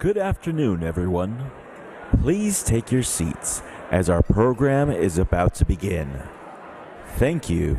Good afternoon, everyone. Please take your seats as our program is about to begin. Thank you.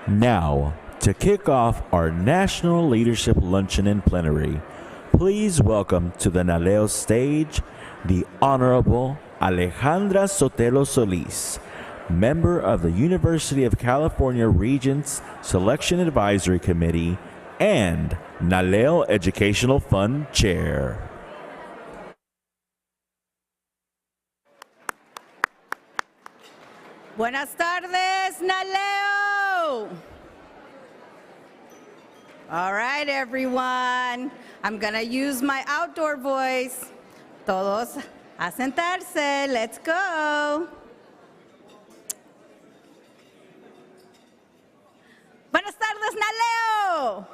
Now, to kick off our National Leadership Luncheon in Plenary, please welcome to the NALEO stage the Honorable Alejandra Sotelo Solis, member of the University of California Regents Selection Advisory Committee and NALEO Educational Fund Chair. Buenas tardes, NALEO. All right, everyone. I'm going to use my outdoor voice. Todos a sentarse. Let's go. Buenas tardes, NALEO.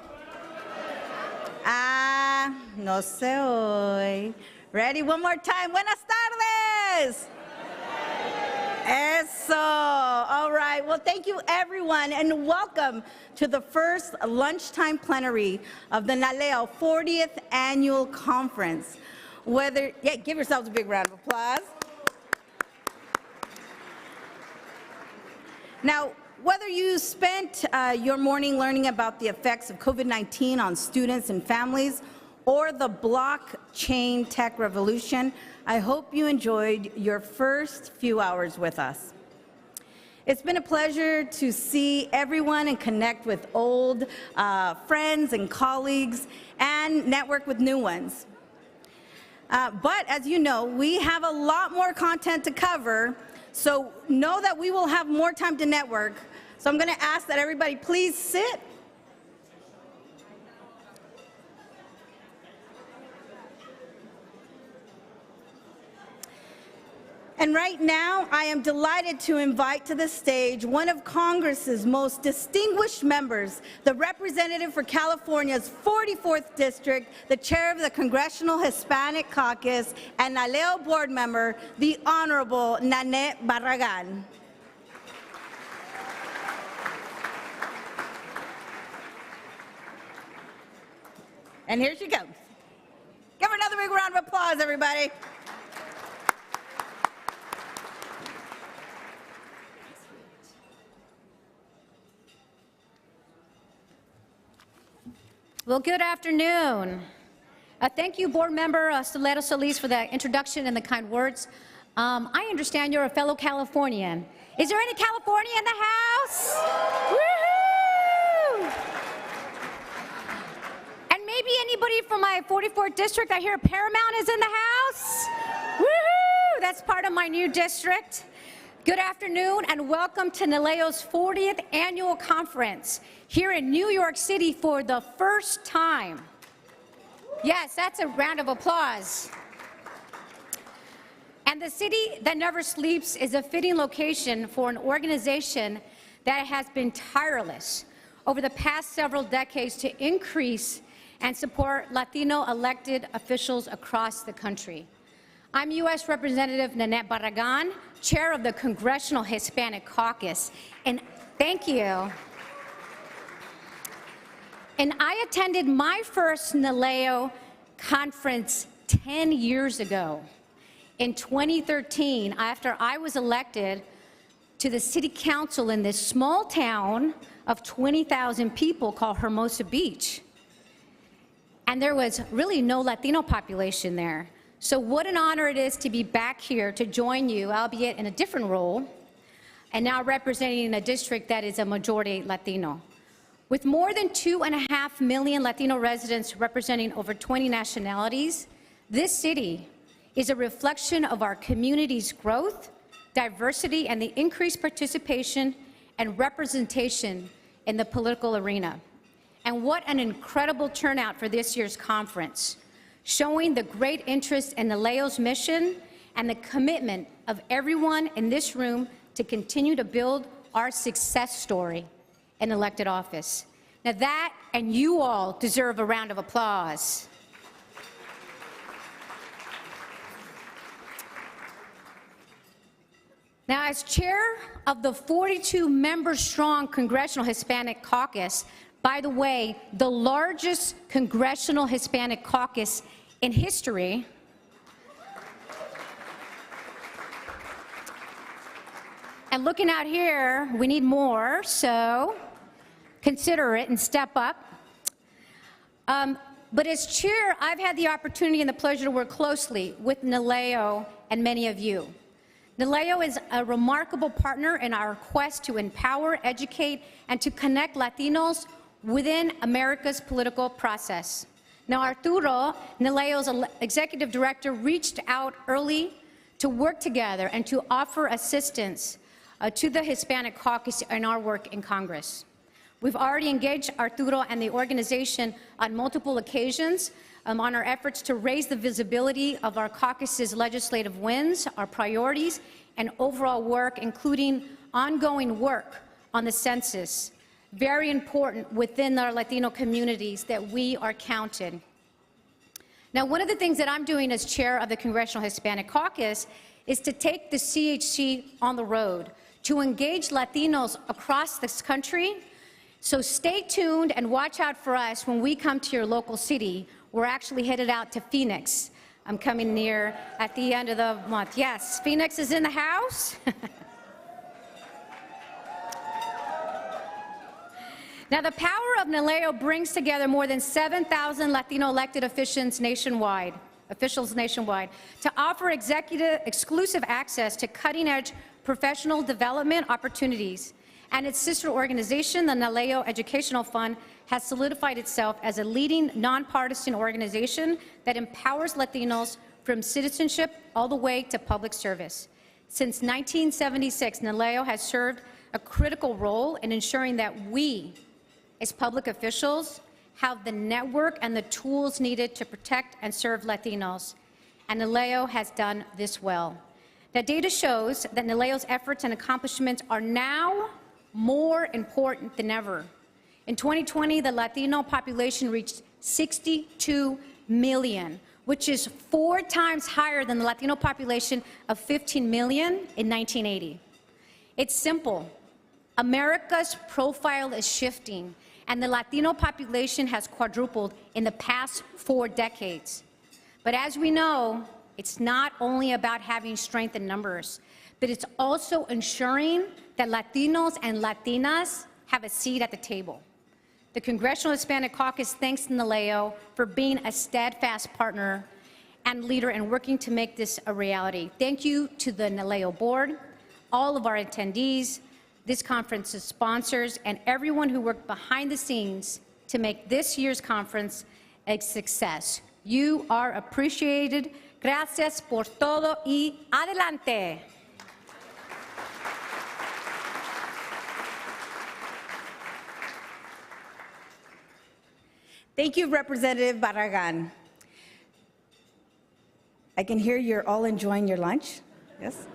No se oye. Ready? One more time. Buenas tardes. Eso. All right. Well, thank you, everyone, and welcome to the first lunchtime plenary of the NALEO 40th Annual Conference. Give yourselves a big round of applause. Now, whether you spent your morning learning about the effects of COVID-19 on students and families or the blockchain tech revolution, I hope you enjoyed your first few hours with us. It's been a pleasure to see everyone and connect with old friends and colleagues and network with new ones. But as you know, we have a lot more content to cover, so know that we will have more time to network. So I'm going to ask that everybody please sit. And right now, I am delighted to invite to the stage one of Congress's most distinguished members, the representative for California's 44th District, the chair of the Congressional Hispanic Caucus, and NALEO board member, the Honorable Nanette Barragan. And here she comes. Give her another big round of applause, everybody. Well, good afternoon. Thank you, Board Member Sotelo Solis, for that introduction and the kind words. I understand you're a fellow Californian. Is there any California in the house? Woohoo! And maybe anybody from my 44th district. I hear Paramount is in the house. Woohoo! That's part of my new district. Good afternoon and welcome to NALEO's 40th Annual Conference here in New York City for the first time. Yes, that's a round of applause. And the city that never sleeps is a fitting location for an organization that has been tireless over the past several decades to increase and support Latino elected officials across the country. I'm U.S. Representative Nanette Barragan, Chair of the Congressional Hispanic Caucus, and thank you. And I attended my first NALEO conference 10 years ago. In 2013, after I was elected to the city council in this small town of 20,000 people called Hermosa Beach. And there was really no Latino population there. So what an honor it is to be back here to join you, albeit in a different role, and now representing a district that is a majority Latino. With more than 2.5 million Latino residents representing over 20 nationalities, this city is a reflection of our community's growth, diversity, and the increased participation and representation in the political arena. And what an incredible turnout for this year's conference, showing the great interest in NALEO's mission and the commitment of everyone in this room to continue to build our success story in elected office. Now that and you all deserve a round of applause. Now, as chair of the 42-member-strong Congressional Hispanic Caucus, by the way, the largest Congressional Hispanic Caucus in history, and looking out here, we need more, so consider it and step up. But as chair, I've had the opportunity and the pleasure to work closely with NALEO and many of you. NALEO is a remarkable partner in our quest to empower, educate, and to connect Latinos within America's political process. Now, Arturo, NALEO's executive director, reached out early to work together and to offer assistance to the Hispanic Caucus in our work in Congress. We've already engaged Arturo and the organization on multiple occasions on our efforts to raise the visibility of our caucus's legislative wins, our priorities, and overall work, including ongoing work on the census, very important within our Latino communities that we are counted. Now, one of the things that I'm doing as chair of the Congressional Hispanic Caucus is to take the CHC on the road, to engage Latinos across this country. So stay tuned and watch out for us when we come to your local city. We're actually headed out to Phoenix. I'm coming near at the end of the month. Yes, Phoenix is in the house. Now, the power of NALEO brings together more than 7,000 Latino elected officials nationwide, to offer exclusive access to cutting-edge professional development opportunities. And its sister organization, the NALEO Educational Fund, has solidified itself as a leading nonpartisan organization that empowers Latinos from citizenship all the way to public service. Since 1976, NALEO has served a critical role in ensuring that we, as public officials, have the network and the tools needed to protect and serve Latinos. And NALEO has done this well. The data shows that NALEO's efforts and accomplishments are now more important than ever. In 2020, the Latino population reached 62 million, which is 4 times higher than the Latino population of 15 million in 1980. It's simple. America's profile is shifting, and the Latino population has quadrupled in the past 4 decades. But as we know, it's not only about having strength in numbers, but it's also ensuring that Latinos and Latinas have a seat at the table. The Congressional Hispanic Caucus thanks NALEO for being a steadfast partner and leader in working to make this a reality. Thank you to the NALEO board, all of our attendees, this conference's sponsors, and everyone who worked behind the scenes to make this year's conference a success. You are appreciated. Gracias por todo y adelante. Thank you, Representative Barragan. I can hear you're all enjoying your lunch. Yes?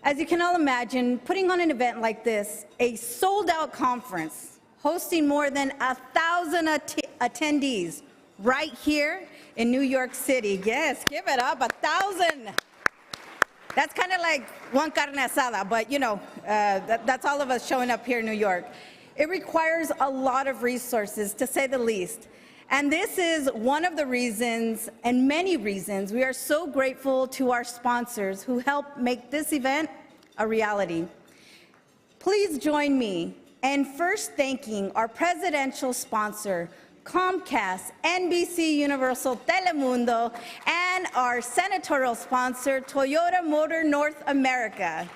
As you can all imagine, putting on an event like this, a sold-out conference, hosting more than 1,000 attendees right here in New York City. Yes, give it up, 1,000. That's kind of like one carne asada, but you know, that's all of us showing up here in New York. It requires a lot of resources, to say the least. And this is one of the reasons, and many reasons, we are so grateful to our sponsors who help make this event a reality. Please join me in first thanking our presidential sponsor, Comcast, NBC Universal, Telemundo, and our senatorial sponsor, Toyota Motor North America.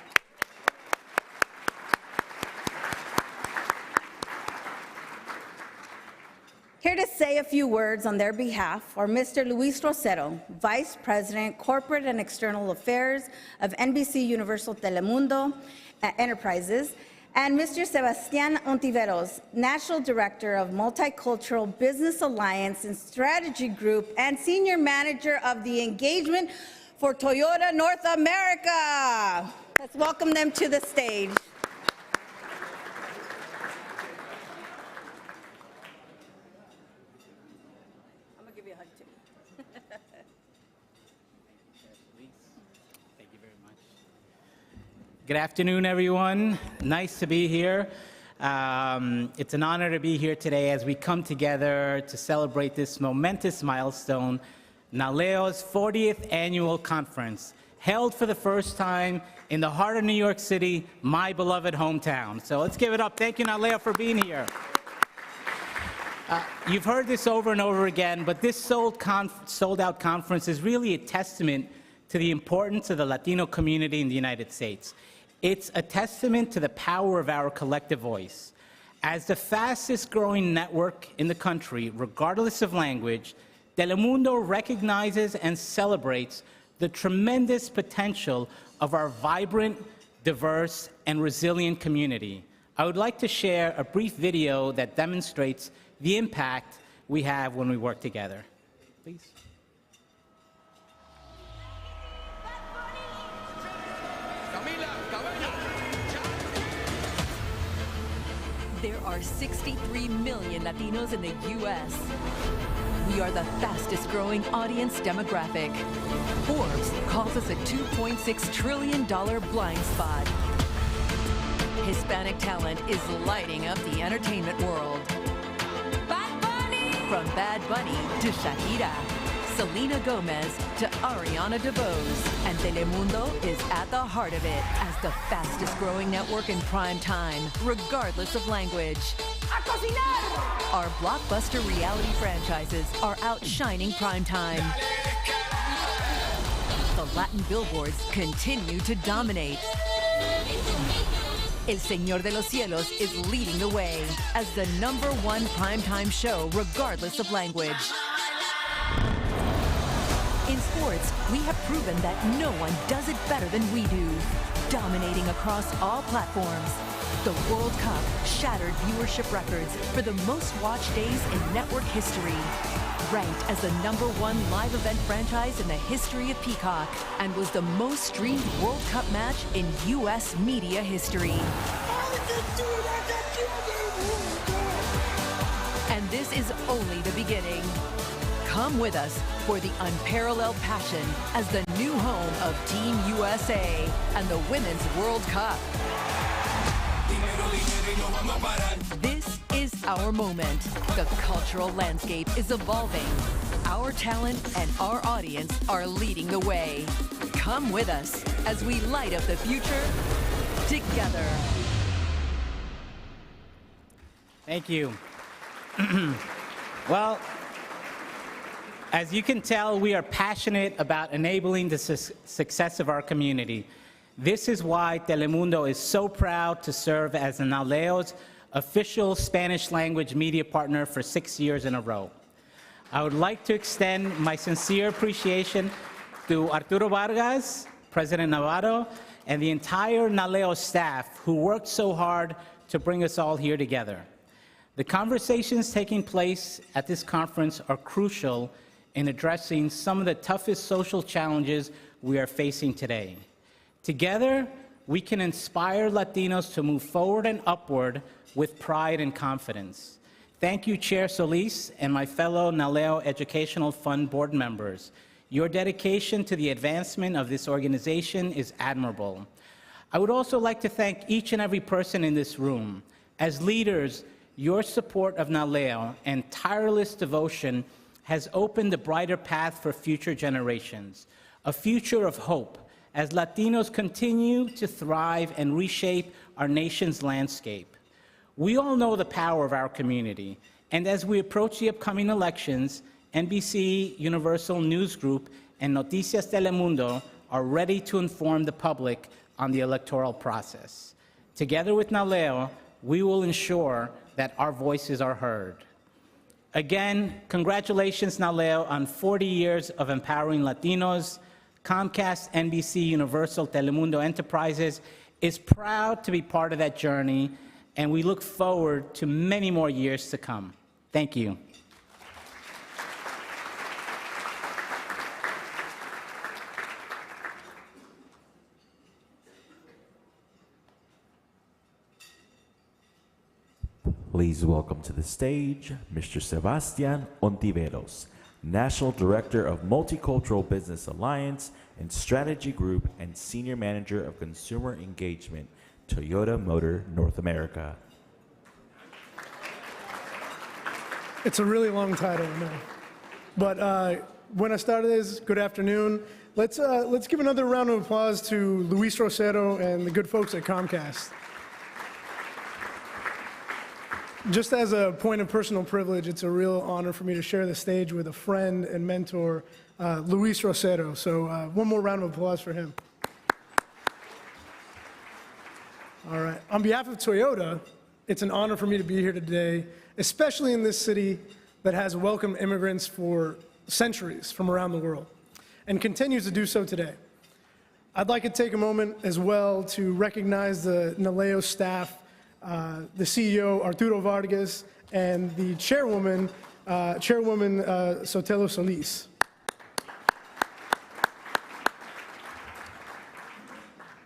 Here to say a few words on their behalf are Mr. Luis Rosero, Vice President, Corporate and External Affairs of NBC Universal Telemundo Enterprises, and Mr. Sebastián Ontiveros, National Director of Multicultural Business Alliance and Strategy Group and Senior Manager of the Engagement for Toyota North America. Let's welcome them to the stage. I'm gonna give you a hug too. Thank you very much. Good afternoon, everyone. Nice to be here. It's an honor to be here today as we come together to celebrate this momentous milestone, NALEO's 40th annual conference, held for the first time in the heart of New York City, my beloved hometown. So let's give it up. Thank you, NALEO, for being here. You've heard this over and over again, but this sold-out conference is really a testament to the importance of the Latino community in the United States. It's a testament to the power of our collective voice. As the fastest growing network in the country, regardless of language, Telemundo recognizes and celebrates the tremendous potential of our vibrant, diverse, and resilient community. I would like to share a brief video that demonstrates the impact we have when we work together. Please. There are 63 million Latinos in the U.S. We are the fastest growing audience demographic. Forbes calls us a $2.6 trillion blind spot. Hispanic talent is lighting up the entertainment world. Bad Bunny! From Bad Bunny to Shakira, Selena Gomez to Ariana DeBose, and Telemundo is at the heart of it as the fastest growing network in prime time, regardless of language. A cocinar! Our blockbuster reality franchises are outshining prime time. The Latin billboards continue to dominate. El Señor de los Cielos is leading the way as the #1 primetime show, regardless of language. In sports, we have proven that no one does it better than we do, dominating across all platforms. The World Cup shattered viewership records for the most watched days in network history, ranked as the #1 live event franchise in the history of Peacock, and was the most streamed World Cup match in U.S. media history. And this is only the beginning. Come with us for the unparalleled passion as the new home of Team USA and the Women's World Cup. This is our moment. The cultural landscape is evolving. Our talent and our audience are leading the way. Come with us as we light up the future together. Thank you. Well, as you can tell, we are passionate about enabling the success of our community. This is why Telemundo is so proud to serve as NALEO's official Spanish language media partner for 6 years in a row. I would like to extend my sincere appreciation to Arturo Vargas, President Navarro, and the entire NALEO staff who worked so hard to bring us all here together. The conversations taking place at this conference are crucial in addressing some of the toughest social challenges we are facing today. Together, we can inspire Latinos to move forward and upward with pride and confidence. Thank you, Chair Solis, and my fellow NALEO Educational Fund board members. Your dedication to the advancement of this organization is admirable. I would also like to thank each and every person in this room. As leaders, your support of NALEO and tireless devotion has opened a brighter path for future generations, a future of hope, as Latinos continue to thrive and reshape our nation's landscape. We all know the power of our community, and as we approach the upcoming elections, NBC Universal News Group and Noticias Telemundo are ready to inform the public on the electoral process. Together with NALEO, we will ensure that our voices are heard. Again, congratulations, NALEO, on 40 years of empowering Latinos. Comcast NBC Universal Telemundo Enterprises is proud to be part of that journey, and we look forward to many more years to come. Thank you. Please welcome to the stage Mr. Sebastian Ontiveros, National Director of Multicultural Business Alliance and Strategy Group and Senior Manager of Consumer Engagement, Toyota Motor North America. It's a really long title, I know. But buenas tardes, good afternoon. Let's give another round of applause to Luis Rosero and the good folks at Comcast. Just as a point of personal privilege, it's a real honor for me to share the stage with a friend and mentor, Luis Rosero. So one more round of applause for him. All right. On behalf of Toyota, it's an honor for me to be here today, especially in this city that has welcomed immigrants for centuries from around the world and continues to do so today. I'd like to take a moment as well to recognize the NALEO staff, the CEO, Arturo Vargas, and the chairwoman, Sotelo Solis.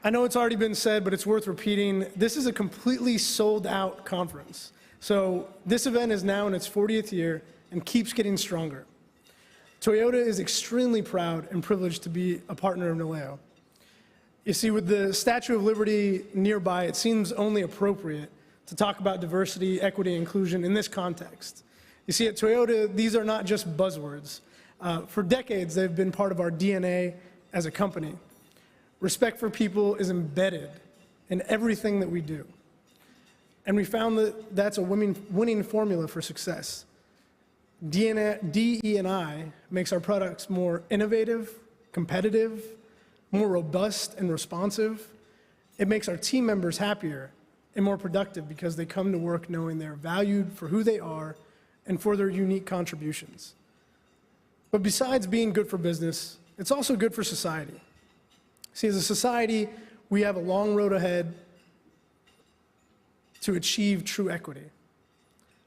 I know it's already been said, but it's worth repeating. This is a completely sold-out conference. So this event is now in its 40th year and keeps getting stronger. Toyota is extremely proud and privileged to be a partner of NALEO. You see, with the Statue of Liberty nearby, it seems only appropriate to talk about diversity, equity, and inclusion in this context. You see, at Toyota, these are not just buzzwords. For decades, they've been part of our DNA as a company. Respect for people is embedded in everything that we do. And we found that that's a winning formula for success. DE&I makes our products more innovative, competitive, more robust and responsive. It makes our team members happier and more productive because they come to work knowing they're valued for who they are and for their unique contributions. But besides being good for business, it's also good for society. See, as a society, we have a long road ahead to achieve true equity,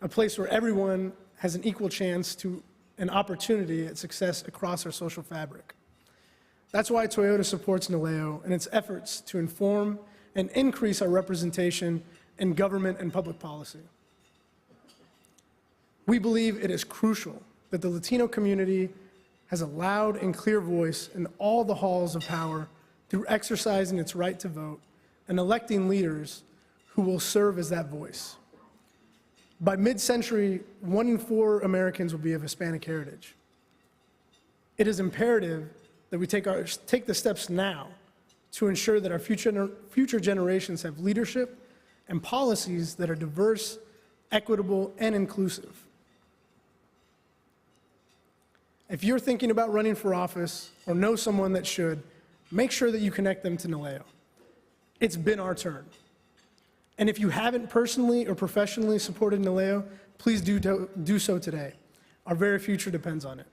a place where everyone has an equal chance to an opportunity at success across our social fabric. That's why Toyota supports NALEO and its efforts to inform and increase our representation in government and public policy. We believe it is crucial that the Latino community has a loud and clear voice in all the halls of power through exercising its right to vote and electing leaders who will serve as that voice. By mid-century, 1 in 4 Americans will be of Hispanic heritage. It is imperative that we take the steps now to ensure that our future generations have leadership and policies that are diverse, equitable, and inclusive. If you're thinking about running for office or know someone that should, make sure that you connect them to NALEO. It's been our turn. And if you haven't personally or professionally supported NALEO, please do so today. Our very future depends on it.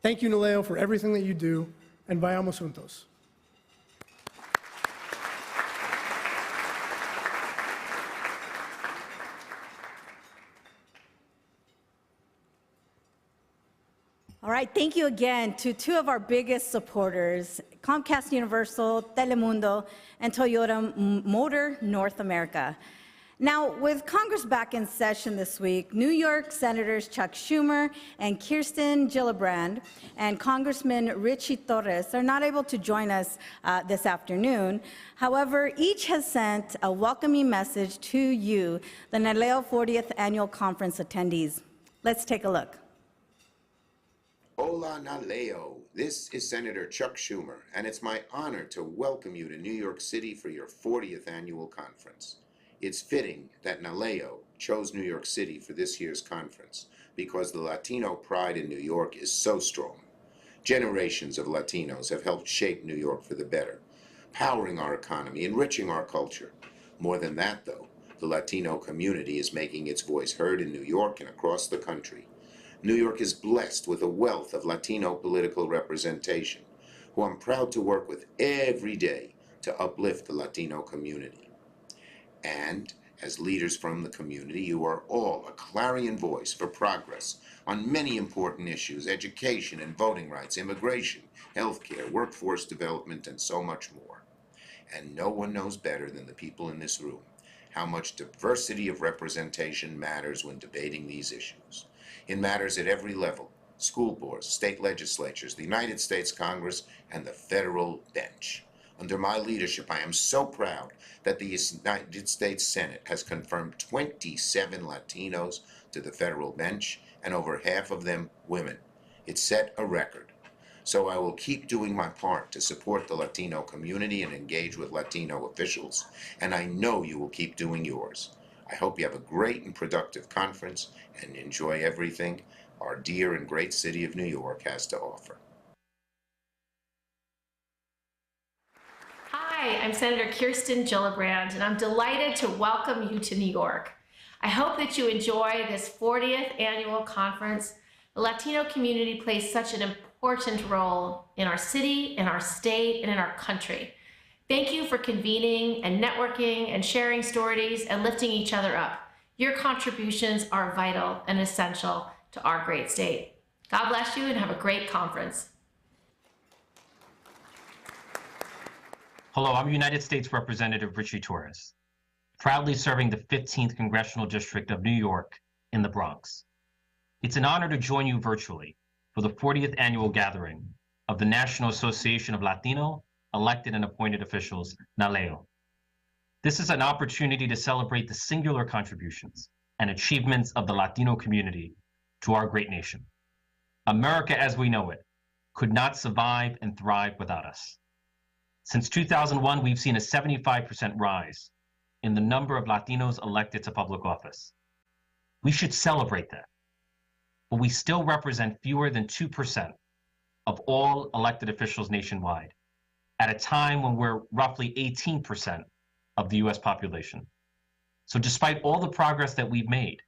Thank you, NALEO, for everything that you do, and vayamos juntos. All right, thank you again to two of our biggest supporters, Comcast Universal, Telemundo, and Toyota Motor North America. Now, with Congress back in session this week, New York Senators Chuck Schumer and Kirsten Gillibrand and Congressman Ritchie Torres are not able to join us this afternoon. However, each has sent a welcoming message to you, the NALEO 40th Annual Conference attendees. Let's take a look. Hola NALEO, this is Senator Chuck Schumer, and it's my honor to welcome you to New York City for your 40th Annual Conference. It's fitting that NALEO chose New York City for this year's conference because the Latino pride in New York is so strong. Generations of Latinos have helped shape New York for the better, powering our economy, enriching our culture. More than that, though, the Latino community is making its voice heard in New York and across the country. New York is blessed with a wealth of Latino political representation, who I'm proud to work with every day to uplift the Latino community. And as leaders from the community, you are all a clarion voice for progress on many important issues: education and voting rights, immigration, healthcare, workforce development, and so much more. And no one knows better than the people in this room how much diversity of representation matters when debating these issues. It matters at every level: school boards, state legislatures, the United States Congress, and the federal bench. Under my leadership, I am so proud that the United States Senate has confirmed 27 Latinos to the federal bench, and over half of them women. It set a record. So I will keep doing my part to support the Latino community and engage with Latino officials, and I know you will keep doing yours. I hope you have a great and productive conference and enjoy everything our dear and great city of New York has to offer. Hi, I'm Senator Kirsten Gillibrand, and I'm delighted to welcome you to New York. I hope that you enjoy this 40th annual conference. The Latino community plays such an important role in our city, in our state, and in our country. Thank you for convening and networking and sharing stories and lifting each other up. Your contributions are vital and essential to our great state. God bless you and have a great conference. Hello, I'm United States Representative Ritchie Torres, proudly serving the 15th Congressional District of New York in the Bronx. It's an honor to join you virtually for the 40th annual gathering of the National Association of Latino Elected and Appointed Officials, NALEO. This is an opportunity to celebrate the singular contributions and achievements of the Latino community to our great nation. America as we know it could not survive and thrive without us. Since 2001, we've seen a 75% rise in the number of Latinos elected to public office. We should celebrate that, but we still represent fewer than 2% of all elected officials nationwide, at a time when we're roughly 18% of the US population. So despite all the progress that we've made,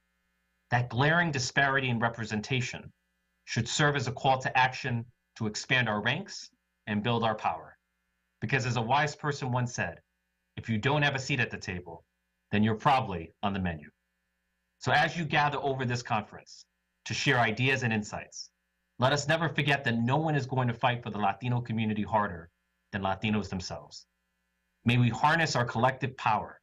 that glaring disparity in representation should serve as a call to action to expand our ranks and build our power. Because as a wise person once said, if you don't have a seat at the table, then you're probably on the menu. So as you gather over this conference to share ideas and insights, let us never forget that no one is going to fight for the Latino community harder than Latinos themselves. May we harness our collective power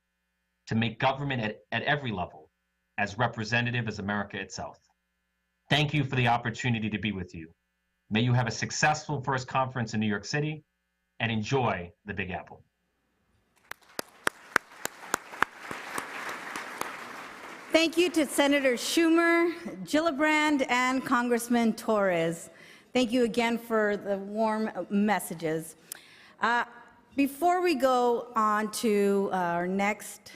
to make government at every level as representative as America itself. Thank you for the opportunity to be with you. May you have a successful first conference in New York City, and enjoy the Big Apple. Thank you to Senator Schumer, Gillibrand, and Congressman Torres. Thank you again for the warm messages. Before we go on to our next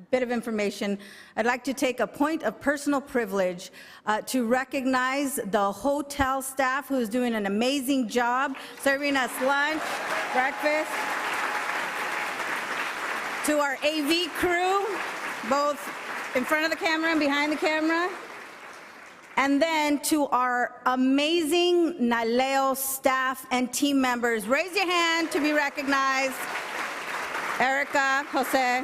bit of information, I'd like to take a point of personal privilege to recognize the hotel staff who is doing an amazing job serving us lunch, breakfast, to our AV crew, both in front of the camera and behind the camera, and then to our amazing NALEO staff and team members. Raise your hand to be recognized. Erica, Jose.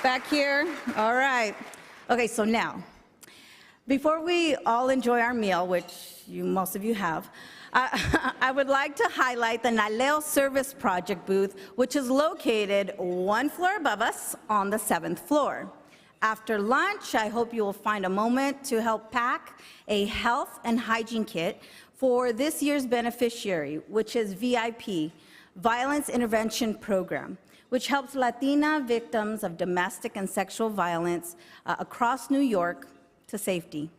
Back here. All right. Okay, so now, before we all enjoy our meal, which most of you have, I would like to highlight the Naleo Service Project booth, which is located one floor above us on the 7th floor. After lunch, I hope you will find a moment to help pack a health and hygiene kit for this year's beneficiary, which is VIP, Violence Intervention Program, which helps Latina victims of domestic and sexual violence across New York to safety.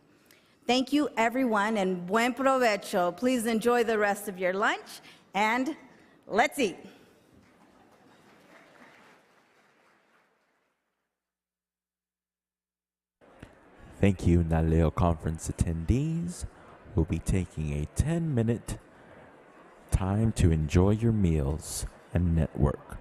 Thank you, everyone, and buen provecho. Please enjoy the rest of your lunch, and let's eat. Thank you, Naleo Conference attendees. We'll be taking a 10-minute time to enjoy your meals and network.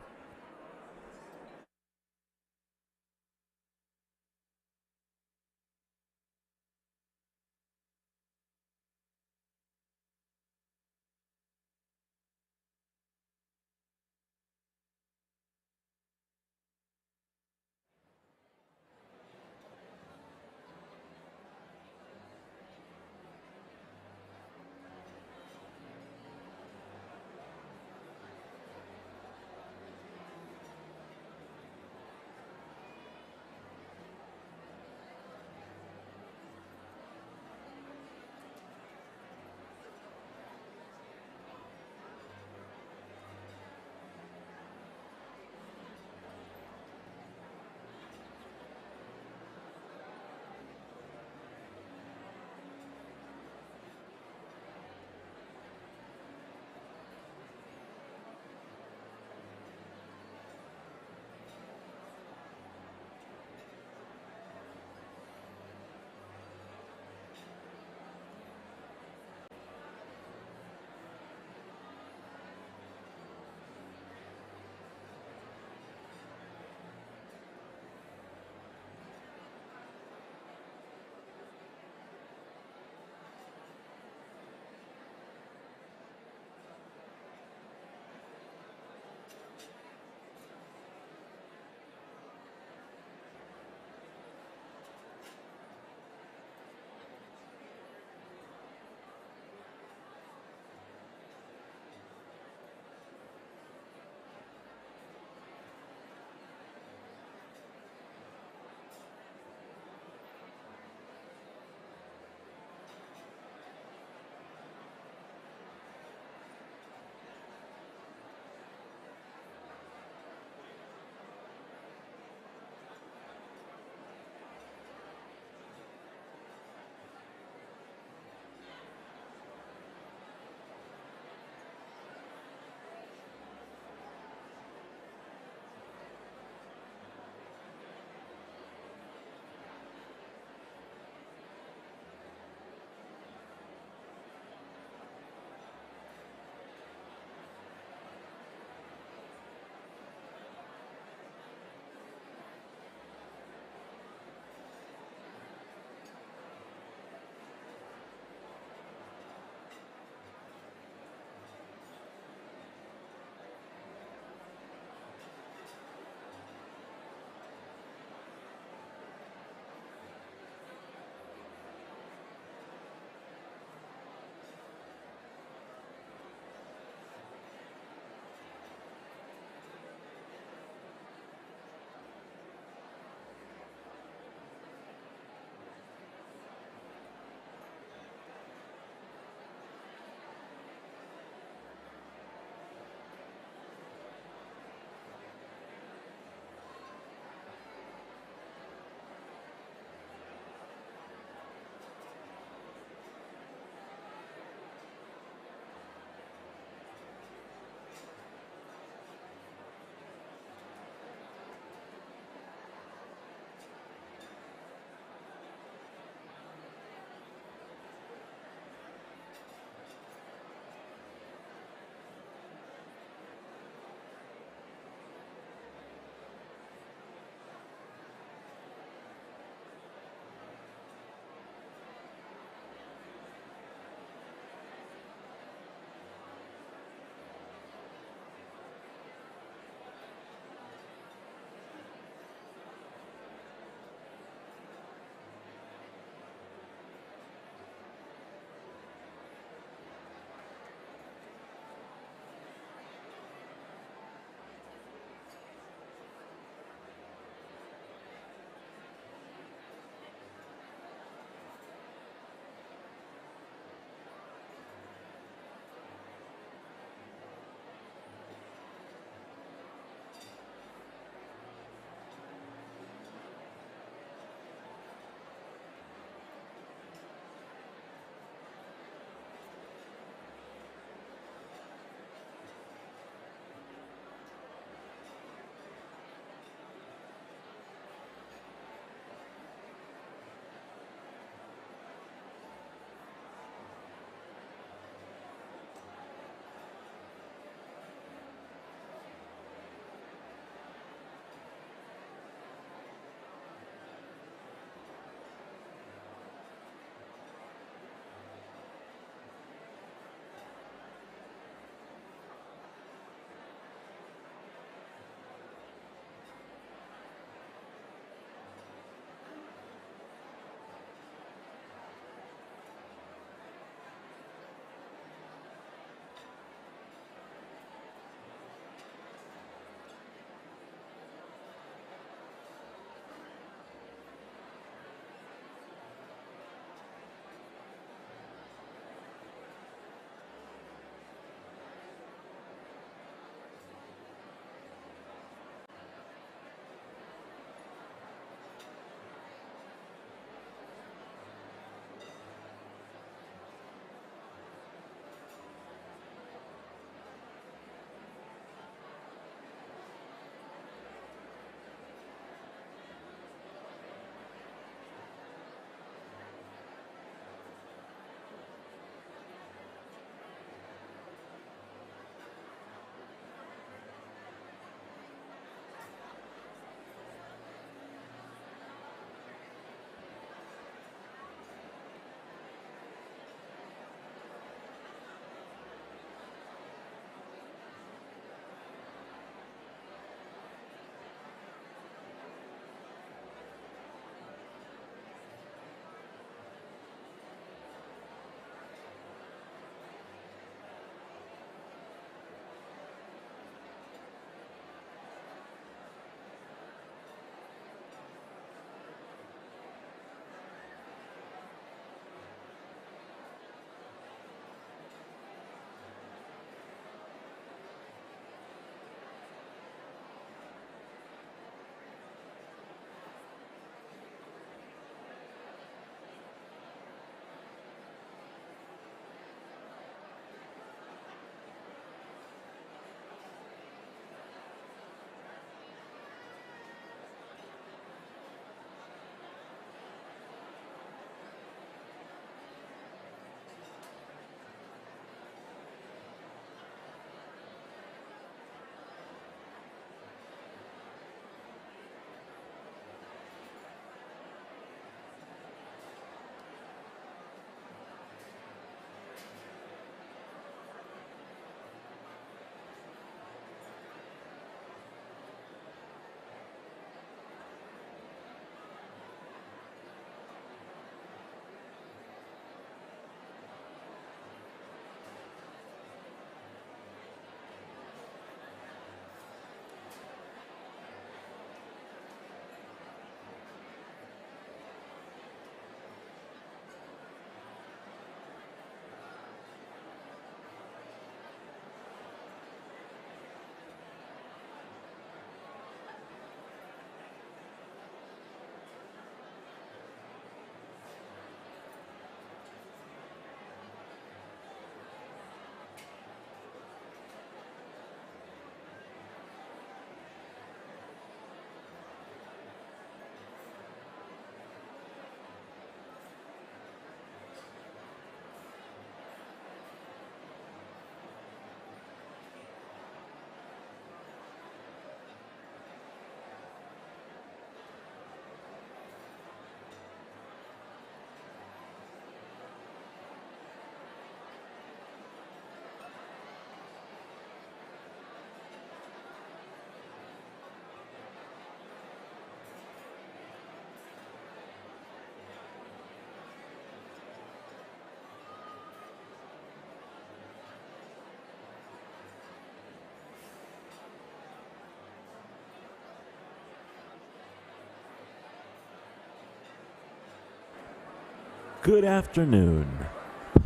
Good afternoon.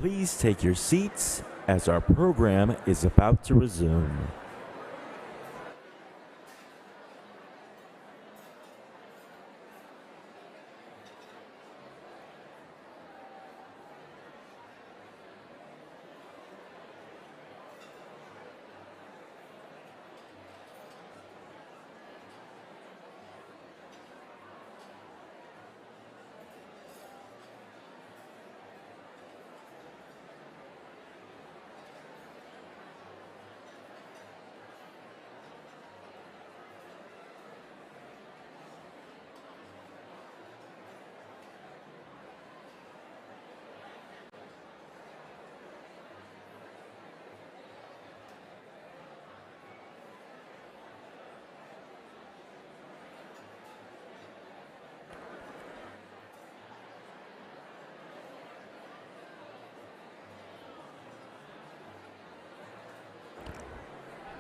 Please take your seats as our program is about to resume.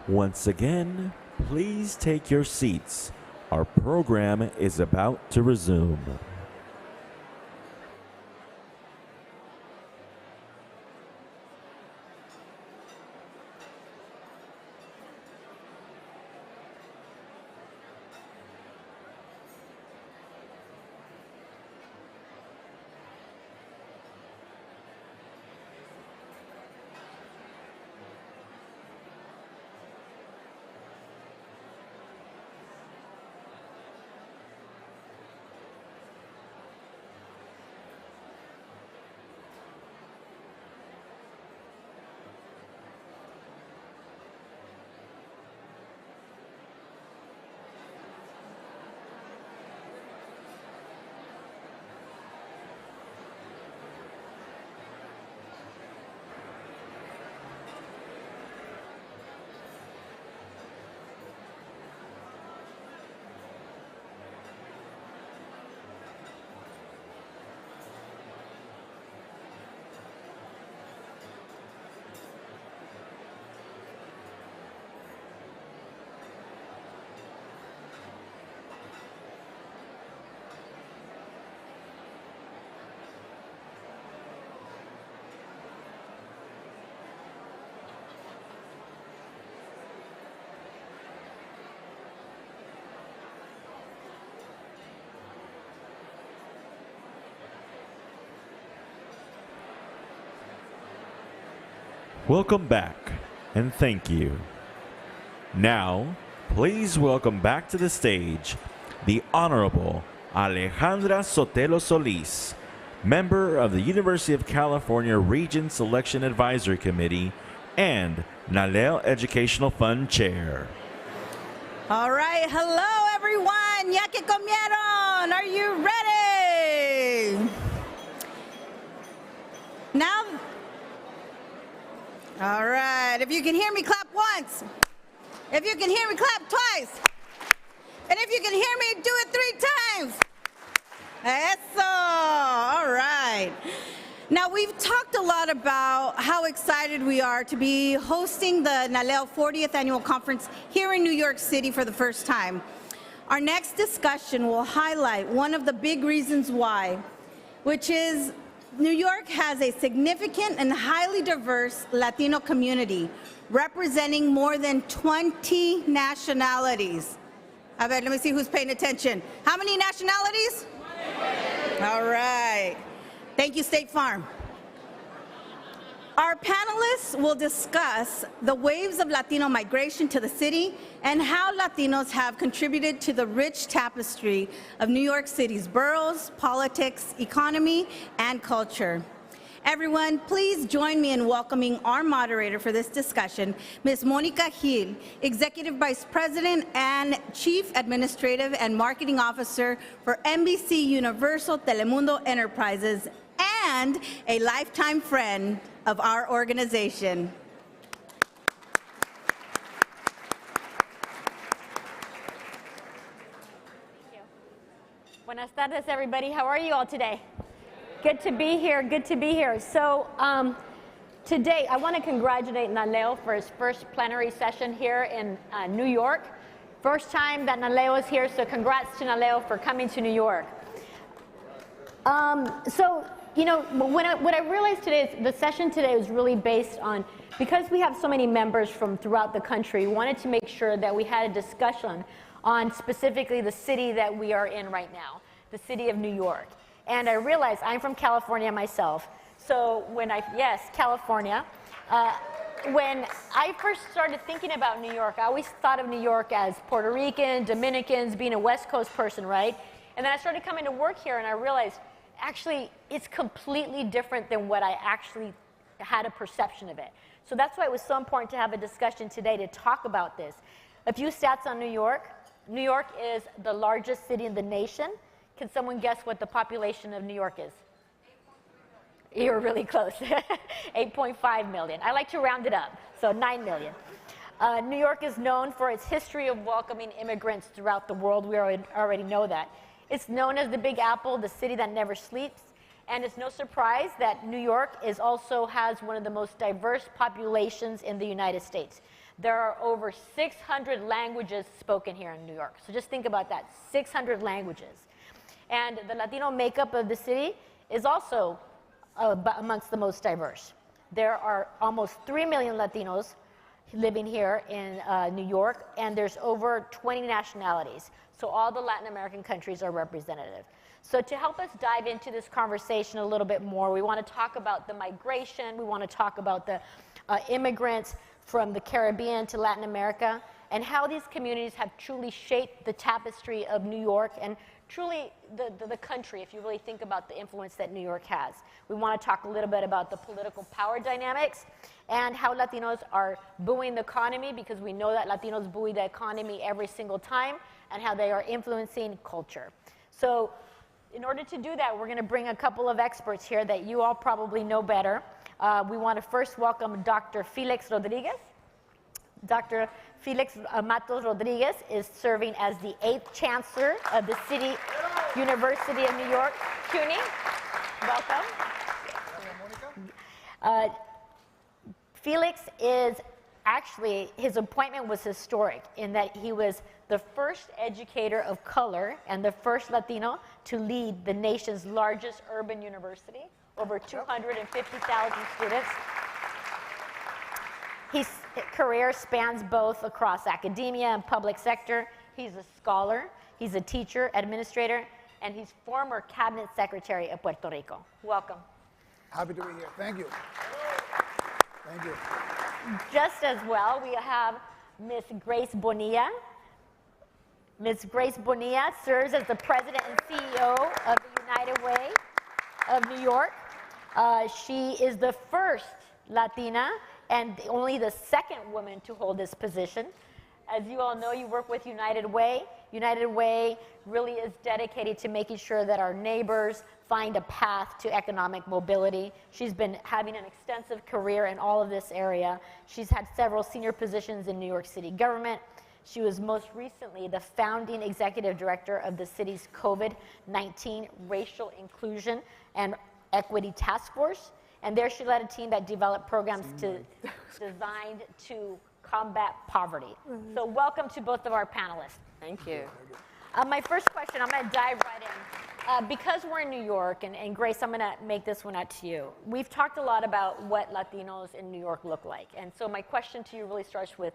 Once again, please take your seats. Our program is about to resume. Welcome back, and thank you. Now, please welcome back to the stage the Honorable Alejandra Sotelo Solis, member of the University of California Regents Selection Advisory Committee and Naleo Educational Fund Chair. All right, hello everyone. Ya que comieron? Are you ready? Now, all right, if you can hear me, clap once. If you can hear me, clap twice. And if you can hear me, do it 3 times. Eso, all right. Now, we've talked a lot about how excited we are to be hosting the NALEO 40th Annual Conference here in New York City for the first time. Our next discussion will highlight one of the big reasons why, which is New York has a significant and highly diverse Latino community representing more than 20 nationalities. A ver, let me see who's paying attention. How many nationalities? All right. Thank you, State Farm. Our panelists will discuss the waves of Latino migration to the city and how Latinos have contributed to the rich tapestry of New York City's boroughs, politics, economy, and culture. Everyone, please join me in welcoming our moderator for this discussion, Ms. Monica Gil, Executive Vice President and Chief Administrative and Marketing Officer for NBC Universal Telemundo Enterprises and a lifetime friend of our organization. Thank you. Buenas tardes, everybody. How are you all today? Good to be here. Good to be here. So today, I want to congratulate NALEO for his first plenary session here in New York. First time that NALEO is here, so congrats to NALEO for coming to New York. So, you know, what I realized today is the session today was really based on, because we have so many members from throughout the country, we wanted to make sure that we had a discussion on specifically the city that we are in right now, the city of New York. And I realized I'm from California myself. So yes, California. When I first started thinking about New York, I always thought of New York as Puerto Rican, Dominicans, being a West Coast person, right? And then I started coming to work here and I realized, actually, it's completely different than what I actually had a perception of it. So that's why it was so important to have a discussion today to talk about this. A few stats on New York. New York is the largest city in the nation. Can someone guess what the population of New York is? You're really close. 8.5 million. I like to round it up, so 9 million. New York is known for its history of welcoming immigrants throughout the world. We already know that. It's known as the Big Apple, the city that never sleeps. And it's no surprise that New York also has one of the most diverse populations in the United States. There are over 600 languages spoken here in New York. So just think about that, 600 languages. And the Latino makeup of the city is also amongst the most diverse. There are almost 3 million Latinos living here in New York, and there's over 20 nationalities. So all the Latin American countries are representative. So to help us dive into this conversation a little bit more, we want to talk about the migration, we want to talk about the immigrants from the Caribbean to Latin America, and how these communities have truly shaped the tapestry of New York and truly the country, if you really think about the influence that New York has. We want to talk a little bit about the political power dynamics and how Latinos are buoying the economy, because we know that Latinos buoy the economy every single time, and how they are influencing culture. So in order to do that, we're going to bring a couple of experts here that you all probably know better. We want to first welcome Dr. Felix Rodriguez. Dr. Felix Matos Rodriguez is serving as the 8th Chancellor of the City University of New York, CUNY. Welcome. Felix is actually, his appointment was historic in that he was the first educator of color and the first Latino to lead the nation's largest urban university, over 250,000 students. His career spans both across academia and public sector. He's a scholar, he's a teacher, administrator, and he's former cabinet secretary of Puerto Rico. Welcome. Happy to be here. Thank you. Thank you. Just as well, we have Ms. Grace Bonilla. Ms. Grace Bonilla serves as the president and CEO of the United Way of New York. She is the first Latina and only the second woman to hold this position. As you all know, you work with United Way. United Way really is dedicated to making sure that our neighbors find a path to economic mobility. She's been having an extensive career in all of this area. She's had several senior positions in New York City government. She was most recently the founding executive director of the city's COVID-19 Racial Inclusion and Equity Task Force. And there she led a team that developed programs designed to combat poverty. So welcome to both of our panelists. Thank you. My first question, I'm going to dive right in. Because we're in New York, and Grace, I'm going to make this one out to you. We've talked a lot about what Latinos in New York look like. And so my question to you really starts with,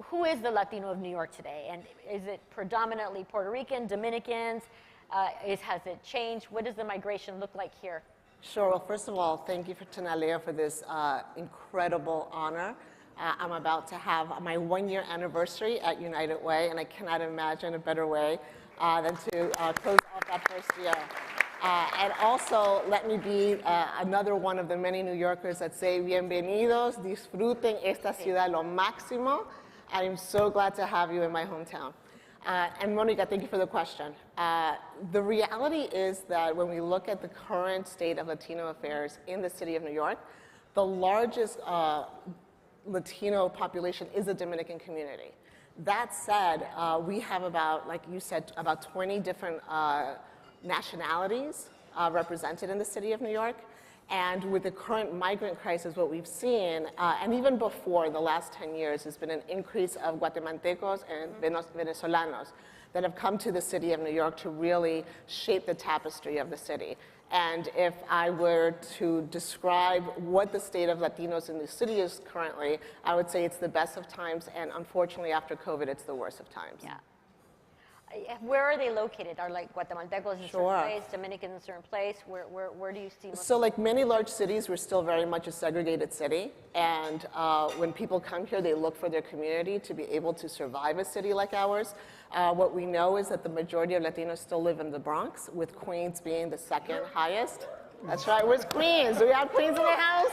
who is the Latino of New York today? And is it predominantly Puerto Rican, Dominicans? Has it changed? What does the migration look like here? Sure. Well, first of all, thank you to Naleo for this incredible honor. I'm about to have my 1-year anniversary at United Way, and I cannot imagine a better way than to close off that first year. And also, let me be another one of the many New Yorkers that say, bienvenidos, disfruten esta ciudad lo máximo. I am so glad to have you in my hometown. And Monica, thank you for the question. The reality is that when we look at the current state of Latino affairs in the city of New York, the largest Latino population is the Dominican community. That said, we have about, like you said, about 20 different nationalities represented in the city of New York. And with the current migrant crisis, what we've seen, and even before in the last 10 years, has been an increase of Guatemaltecos and Venezolanos that have come to the city of New York to really shape the tapestry of the city. And if I were to describe what the state of Latinos in the city is currently, I would say it's the best of times, and unfortunately after COVID, it's the worst of times. Yeah. Where are they located? Are like Guatemaltecos in a Sure. certain place, Dominicans in a certain place? Where do you see most? So like many large cities, we're still very much a segregated city. And when people come here, they look for their community to be able to survive a city like ours. What we know is that the majority of Latinos still live in the Bronx, with Queens being the second highest. That's right, where's Queens? Do we have Queens in the house?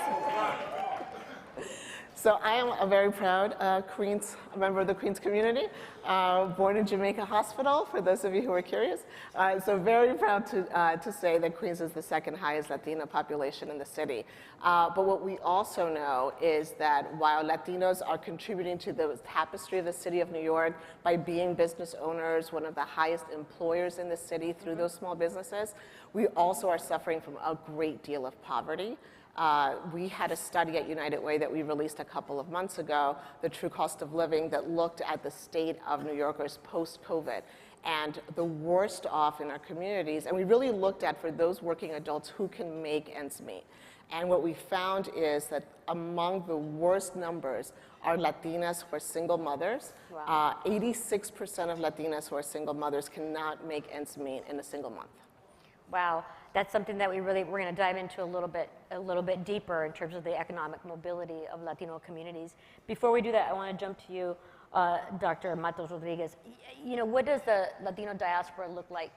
So I am a very proud Queens, a member of the Queens community, born in Jamaica Hospital, for those of you who are curious. So very proud to say that Queens is the second highest Latino population in the city. But what we also know is that while Latinos are contributing to the tapestry of the city of New York by being business owners, one of the highest employers in the city through those small businesses, we also are suffering from a great deal of poverty. We had a study at United Way that we released a couple of months ago, the true cost of living, that looked at the state of New Yorkers post-COVID. And the worst off in our communities, and we really looked at, for those working adults, who can make ends meet. And what we found is that among the worst numbers are Latinas who are single mothers. Wow. 86% of Latinas who are single mothers cannot make ends meet in a single month. Wow, that's something that we're going to dive into a little bit deeper in terms of the economic mobility of Latino communities. Before we do that, I want to jump to you, Dr. Matos Rodriguez. You know, what does the Latino diaspora look like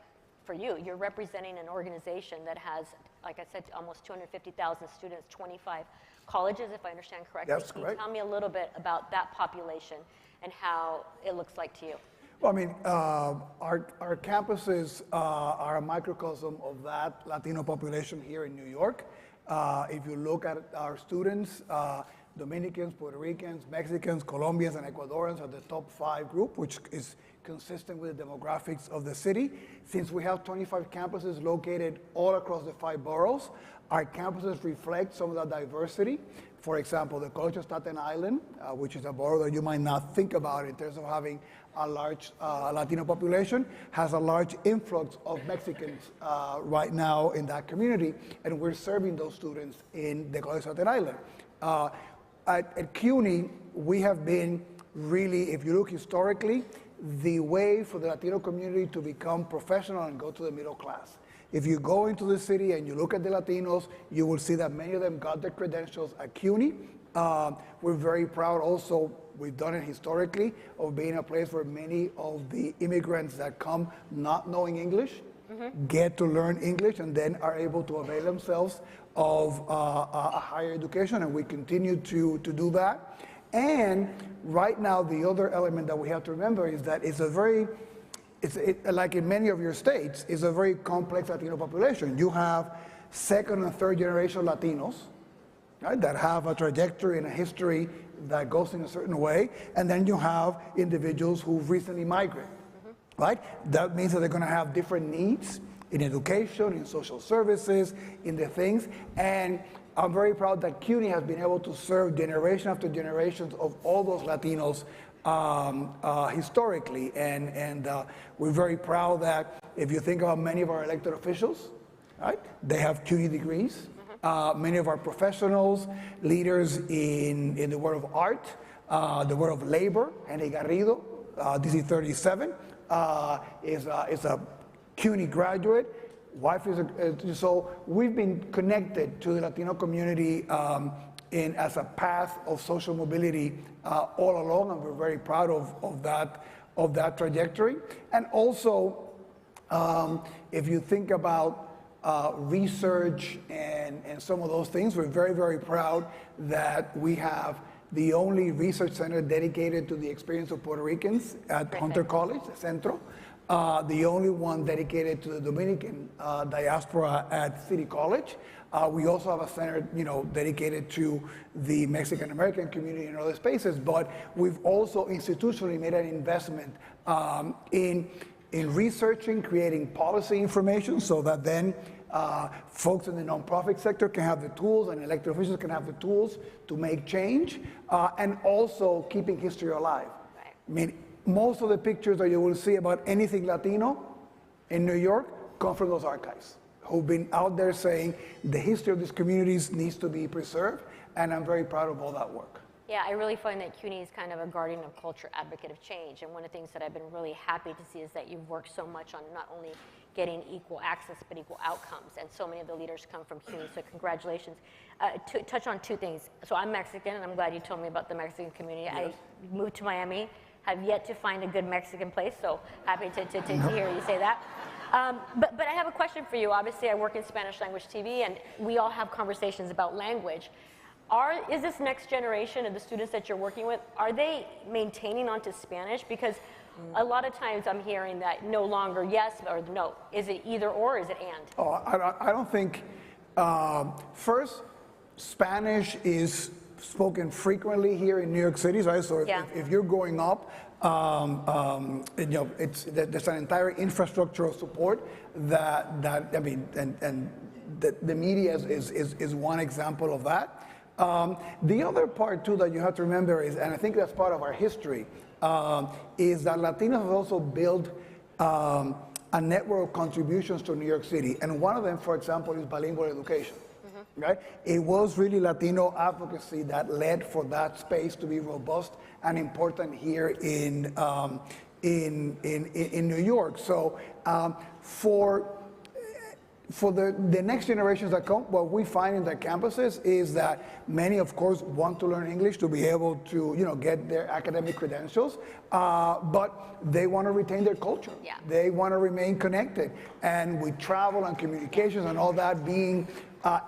for you? You're representing an organization that has, like I said, almost 250,000 students, 25 colleges, if I understand correctly. That's correct. Can you tell me a little bit about that population and how it looks like to you? Well, I mean, our campuses are a microcosm of that Latino population here in New York. If you look at our students, Dominicans, Puerto Ricans, Mexicans, Colombians, and Ecuadorians are the top 5 group, which is consistent with the demographics of the city. Since we have 25 campuses located all across the 5 boroughs, our campuses reflect some of that diversity. For example, the College of Staten Island, which is a borough that you might not think about in terms of having a large Latino population, has a large influx of Mexicans right now in that community, and we're serving those students in the College of Staten Island. At CUNY, we have been really, if you look historically, the way for the Latino community to become professional and go to the middle class. If you go into the city and you look at the Latinos, you will see that many of them got their credentials at CUNY. We're very proud also, we've done it historically, of being a place where many of the immigrants that come not knowing English get to learn English and then are able to avail themselves of a higher education, and we continue to do that. And right now, the other element that we have to remember is that it's a very, like in many of your states, it's a very complex Latino population. You have second and third generation Latinos, right, that have a trajectory and a history that goes in a certain way, and then you have individuals who've recently migrated, right? That means that they're going to have different needs in education, in social services, in the things, and I'm very proud that CUNY has been able to serve generation after generations of all those Latinos historically, and we're very proud that if you think about many of our elected officials, right, they have CUNY degrees. Many of our professionals, leaders in the world of art, the world of labor, Henry Garrido, DC 37, is a CUNY graduate. Wife is so we've been connected to the Latino community as a path of social mobility all along, and we're very proud of that trajectory. And also, if you think about research and some of those things, we're very, very proud that we have the only research center dedicated to the experience of Puerto Ricans at Hunter College, the Centro. The only one dedicated to the Dominican diaspora at City College. We also have a center, dedicated to the Mexican American community in other spaces, but we've also institutionally made an investment in researching, creating policy information so that then folks in the nonprofit sector can have the tools and elected officials can have the tools to make change, and also keeping history alive. Right. I mean, most of the pictures that you will see about anything Latino in New York come from those archives. who've been out there saying the history of these communities needs to be preserved, and I'm very proud of all that work. Yeah, I really find that CUNY is kind of a guardian of culture, advocate of change. And one of the things that I've been really happy to see is that you've worked so much on not only getting equal access, but equal outcomes. And so many of the leaders come from CUNY, so congratulations. To touch on two things. So I'm Mexican, and I'm glad you told me about the Mexican community. Yes. I moved to Miami, have yet to find a good Mexican place, so happy to hear you say that. But I have a question for you. Obviously, I work in Spanish language TV, and we all have conversations about language. Is this next generation of the students that you're working with, are they maintaining onto Spanish? Because a lot of times I'm hearing that no longer yes or no. Is it either or, is it and? Oh, I don't think, first, Spanish is spoken frequently here in New York City, right? So if you're growing up, there's an entire infrastructure of support that I mean, and the media is one example of that. The other part too that you have to remember is, and I think that's part of our history, is that Latinos have also built a network of contributions to New York City. And one of them, for example, is bilingual education. Right? It was really Latino advocacy that led for that space to be robust and important here in New York. So for the next generations that come, what we find in the campuses is that many, of course, want to learn English to be able to, get their academic credentials, but they want to retain their culture. Yeah. They want to remain connected. And with travel and communications and all that being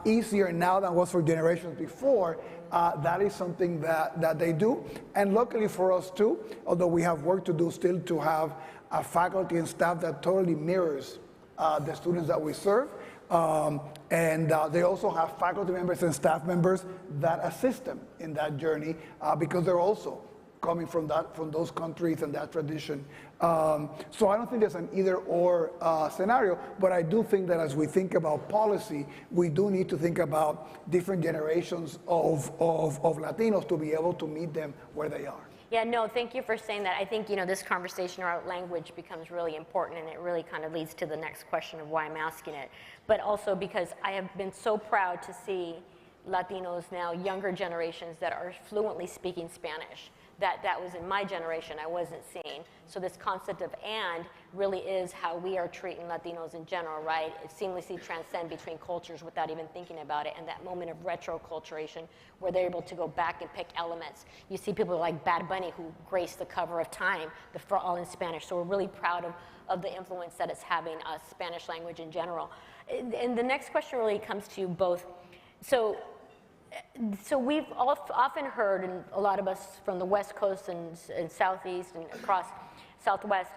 easier now than was for generations before, that is something that they do. And luckily for us too, although we have work to do still to have a faculty and staff that totally mirrors the students that we serve. And they also have faculty members and staff members that assist them in that journey because they're also coming from those countries and that tradition. So I don't think there's an either or scenario, but I do think that as we think about policy, we do need to think about different generations of Latinos to be able to meet them where they are. Yeah, no, thank you for saying that. I think, this conversation around language becomes really important, and it really kind of leads to the next question of why I'm asking it. But also because I have been so proud to see Latinos now, younger generations that are fluently speaking Spanish. That was in my generation, I wasn't seeing. So this concept of and really is how we are treating Latinos in general, right? It seamlessly transcend between cultures without even thinking about it, and that moment of retroculturation where they're able to go back and pick elements. You see people like Bad Bunny who graced the cover of Time, for all in Spanish. So we're really proud of the influence that it's having Spanish language in general. And the next question really comes to both. So we've often heard, and a lot of us from the West Coast and Southeast and across Southwest,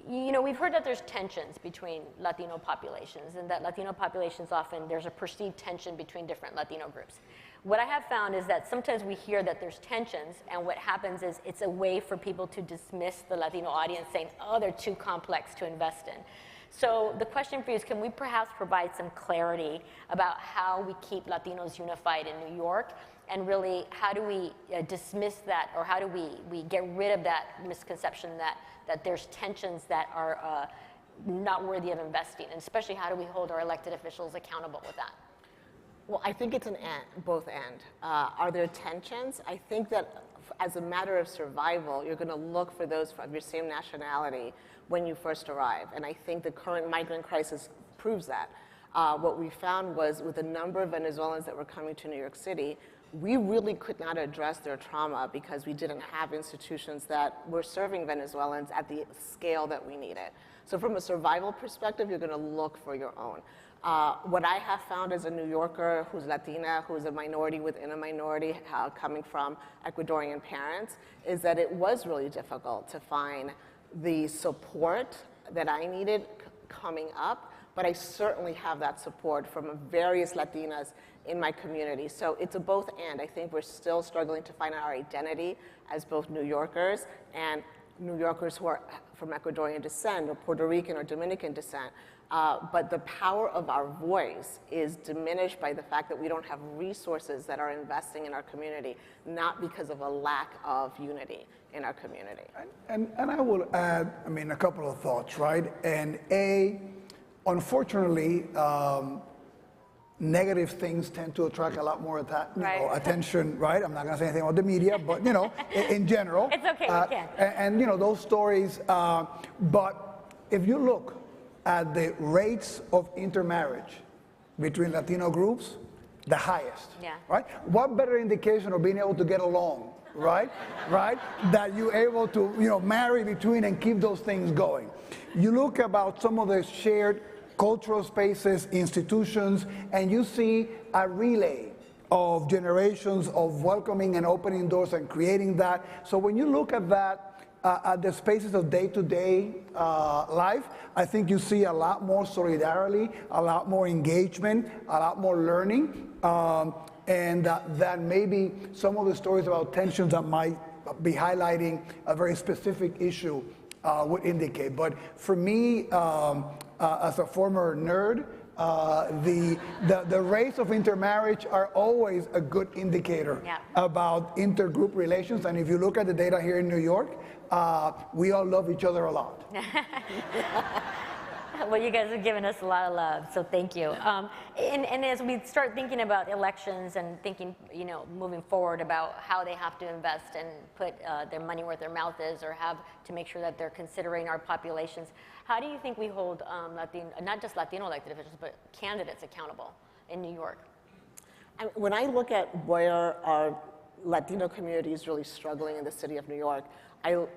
we've heard that there's tensions between Latino populations, and that Latino populations often, there's a perceived tension between different Latino groups. What I have found is that sometimes we hear that there's tensions, and what happens is it's a way for people to dismiss the Latino audience, saying, oh, they're too complex to invest in. So the question for you is, can we perhaps provide some clarity about how we keep Latinos unified in New York, and really how do we dismiss that, or how do we get rid of that misconception that there's tensions that are not worthy of investing, and especially how do we hold our elected officials accountable with that? Well, I think it's an and, both and. Are there tensions? I think that as a matter of survival, you're going to look for those of your same nationality when you first arrive. And I think the current migrant crisis proves that. What we found was with the number of Venezuelans that were coming to New York City, we really could not address their trauma because we didn't have institutions that were serving Venezuelans at the scale that we needed. So from a survival perspective, you're going to look for your own. What I have found as a New Yorker who's Latina, who's a minority within a minority, coming from Ecuadorian parents, is that it was really difficult to find the support that I needed coming up, but I certainly have that support from various Latinas in my community. So it's a both and. I think we're still struggling to find our identity as both New Yorkers and New Yorkers who are from Ecuadorian descent or Puerto Rican or Dominican descent. But the power of our voice is diminished by the fact that we don't have resources that are investing in our community, not because of a lack of unity in our community. And I will add, a couple of thoughts, right? And unfortunately, negative things tend to attract a lot more attention, right? I'm not going to say anything about the media, but in general. It's okay, we can. And those stories. But if you look at the rates of intermarriage between Latino groups, the highest. Yeah. Right? What better indication of being able to get along, right? Right? That you're able to marry between and keep those things going. You look about some of the shared cultural spaces, institutions, and you see a relay of generations of welcoming and opening doors and creating that. So when you look at that, at the spaces of day-to-day life, I think you see a lot more solidarity, a lot more engagement, a lot more learning, and that maybe some of the stories about tensions that might be highlighting a very specific issue would indicate. But for me, as a former nerd, the rates of intermarriage are always a good indicator about intergroup relations. And if you look at the data here in New York, we all love each other a lot. Well, you guys have given us a lot of love, so thank you. And as we start thinking about elections and thinking, moving forward about how they have to invest and put their money where their mouth is, or have to make sure that they're considering our populations, how do you think we hold not just Latino elected officials, but candidates accountable in New York? And when I look at where our Latino community is really struggling in the city of New York,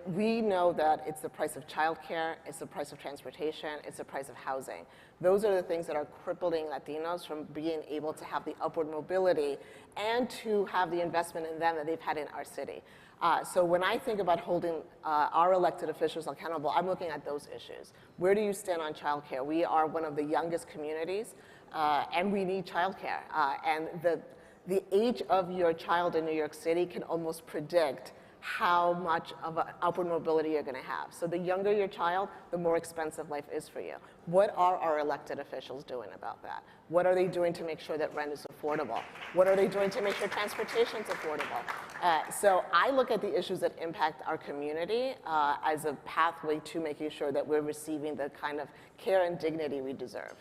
we know that it's the price of childcare, it's the price of transportation, it's the price of housing. Those are the things that are crippling Latinos from being able to have the upward mobility and to have the investment in them that they've had in our city. So when I think about holding our elected officials accountable, I'm looking at those issues. Where do you stand on childcare? We are one of the youngest communities, and we need childcare. And the age of your child in New York City can almost predict how much of an upward mobility you're going to have. So the younger your child, the more expensive life is for you. What are our elected officials doing about that? What are they doing to make sure that rent is affordable? What are they doing to make sure transportation is affordable? So I look at the issues that impact our community as a pathway to making sure that we're receiving the kind of care and dignity we deserve.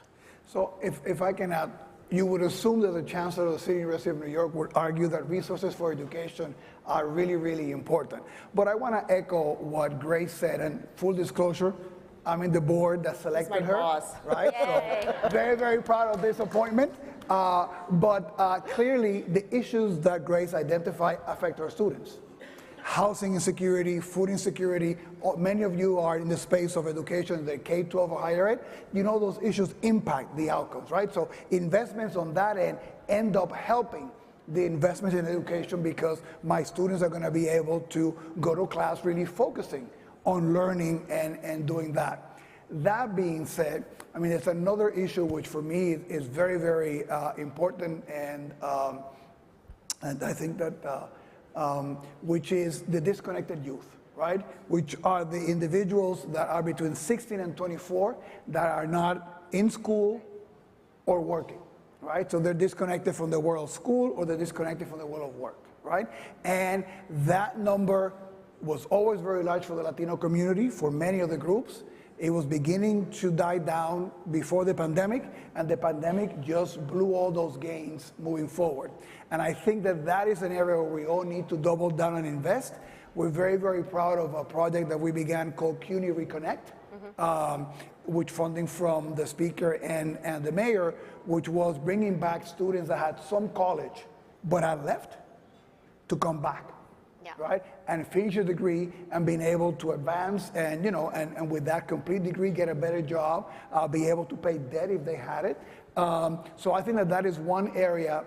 So if I can add, you would assume that the Chancellor of the City University of New York would argue that resources for education are really, really important. But I want to echo what Grace said, and full disclosure, I'm in the board that selected her, boss. right? So very, very proud of this appointment. But clearly, the issues that Grace identified affect our students. Housing insecurity, food insecurity. Many of you are in the space of education, the K-12 or higher ed. Those issues impact the outcomes, right? So investments on that end up helping the investments in education, because my students are going to be able to go to class really focusing on learning and doing that. That being said, it's another issue which for me is very, very important, and I think that which is the disconnected youth, right? Which are the individuals that are between 16 and 24 that are not in school or working, right? So they're disconnected from the world of school, or they're disconnected from the world of work, right? And that number was always very large for the Latino community, for many of the groups. It was beginning to die down before the pandemic, and the pandemic just blew all those gains moving forward. And I think that is an area where we all need to double down and invest. We're very, very proud of a project that we began called CUNY Reconnect, which funding from the speaker and the mayor, which was bringing back students that had some college but had left to come back. Right, and finish a degree and being able to advance, and and with that complete degree get a better job, be able to pay debt if they had it. So I think that is one area.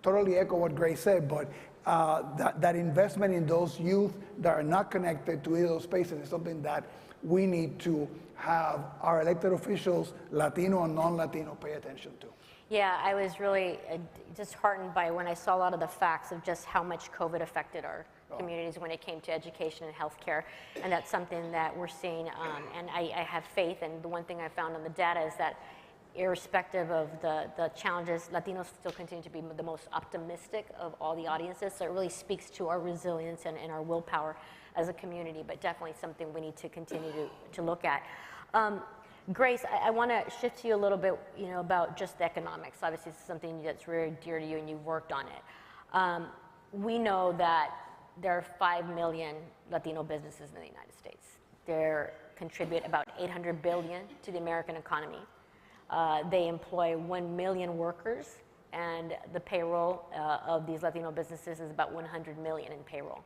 Totally echo what Grace said, but that investment in those youth that are not connected to either of those spaces is something that we need to have our elected officials, Latino and non-Latino, pay attention to. Yeah, I was really disheartened by when I saw a lot of the facts of just how much COVID affected our communities when it came to education and healthcare, and that's something that we're seeing, and I have faith, and the one thing I found on the data is that irrespective of the challenges, Latinos still continue to be the most optimistic of all the audiences, so it really speaks to our resilience and our willpower as a community, but definitely something we need to continue to look at. Grace, I want to shift to you a little bit, about just the economics. Obviously, this is something that's very dear to you, and you've worked on it. We know that there are 5 million Latino businesses in the United States. They contribute about $800 billion to the American economy. They employ 1 million workers, and the payroll of these Latino businesses is about 100 million in payroll.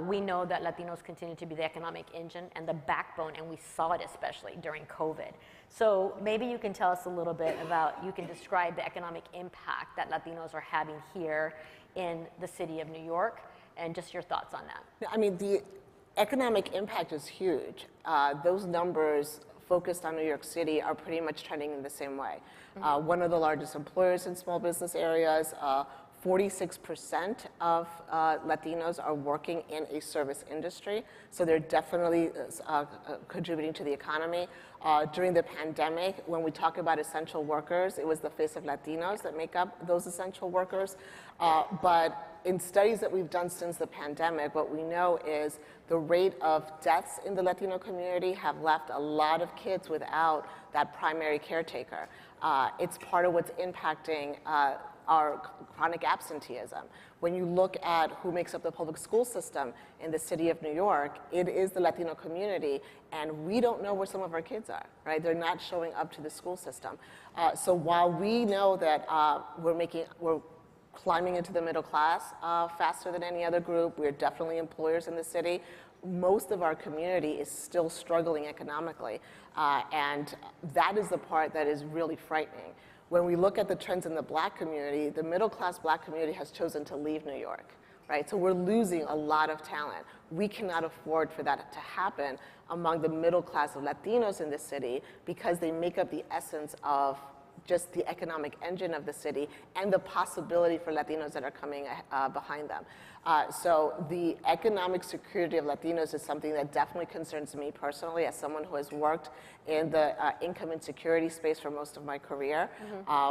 We know that Latinos continue to be the economic engine and the backbone, and we saw it especially during COVID. So maybe you can tell us a little bit about, you can describe the economic impact that Latinos are having here in the city of New York, and just your thoughts on that. I mean, the economic impact is huge. Those numbers focused on New York City are pretty much trending in the same way. One of the largest employers in small business areas, 46% of Latinos are working in a service industry, so they're definitely contributing to the economy. During the pandemic, when we talk about essential workers, it was the face of Latinos that make up those essential workers. But in studies that we've done since the pandemic, what we know is the rate of deaths in the Latino community have left a lot of kids without that primary caretaker. It's part of what's impacting our chronic absenteeism. When you look at who makes up the public school system in the city of New York, it is the Latino community, and we don't know where some of our kids are, right? They're not showing up to the school system. So while we know that we're climbing into the middle class faster than any other group, we're definitely employers in the city, most of our community is still struggling economically, and that is the part that is really frightening. When we look at the trends in the Black community, the middle-class Black community has chosen to leave New York, right? So we're losing a lot of talent. We cannot afford for that to happen among the middle class of Latinos in the city, because they make up the essence of just the economic engine of the city and the possibility for Latinos that are coming behind them. So the economic security of Latinos is something that definitely concerns me personally, as someone who has worked in the income insecurity space for most of my career.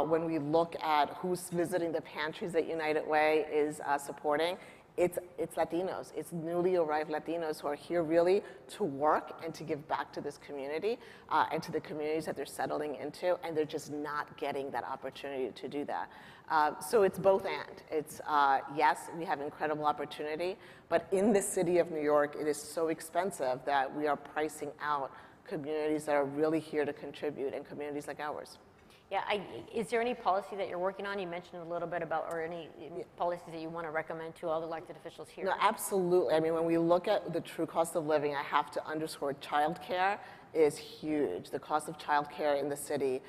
When we look at who's visiting the pantries that United Way is supporting, it's Latinos. It's newly arrived Latinos who are here really to work and to give back to this community and to the communities that they're settling into, and they're just not getting that opportunity to do that. So it's both and. It's, yes, we have incredible opportunity, but in the city of New York, it is so expensive that we are pricing out communities that are really here to contribute, and communities like ours. Yeah, is there any policy that you're working on? You mentioned a little bit about, or any policies that you want to recommend to all the elected officials here? No, absolutely. I mean, when we look at the true cost of living, I have to underscore childcare is huge. The cost of childcare in the city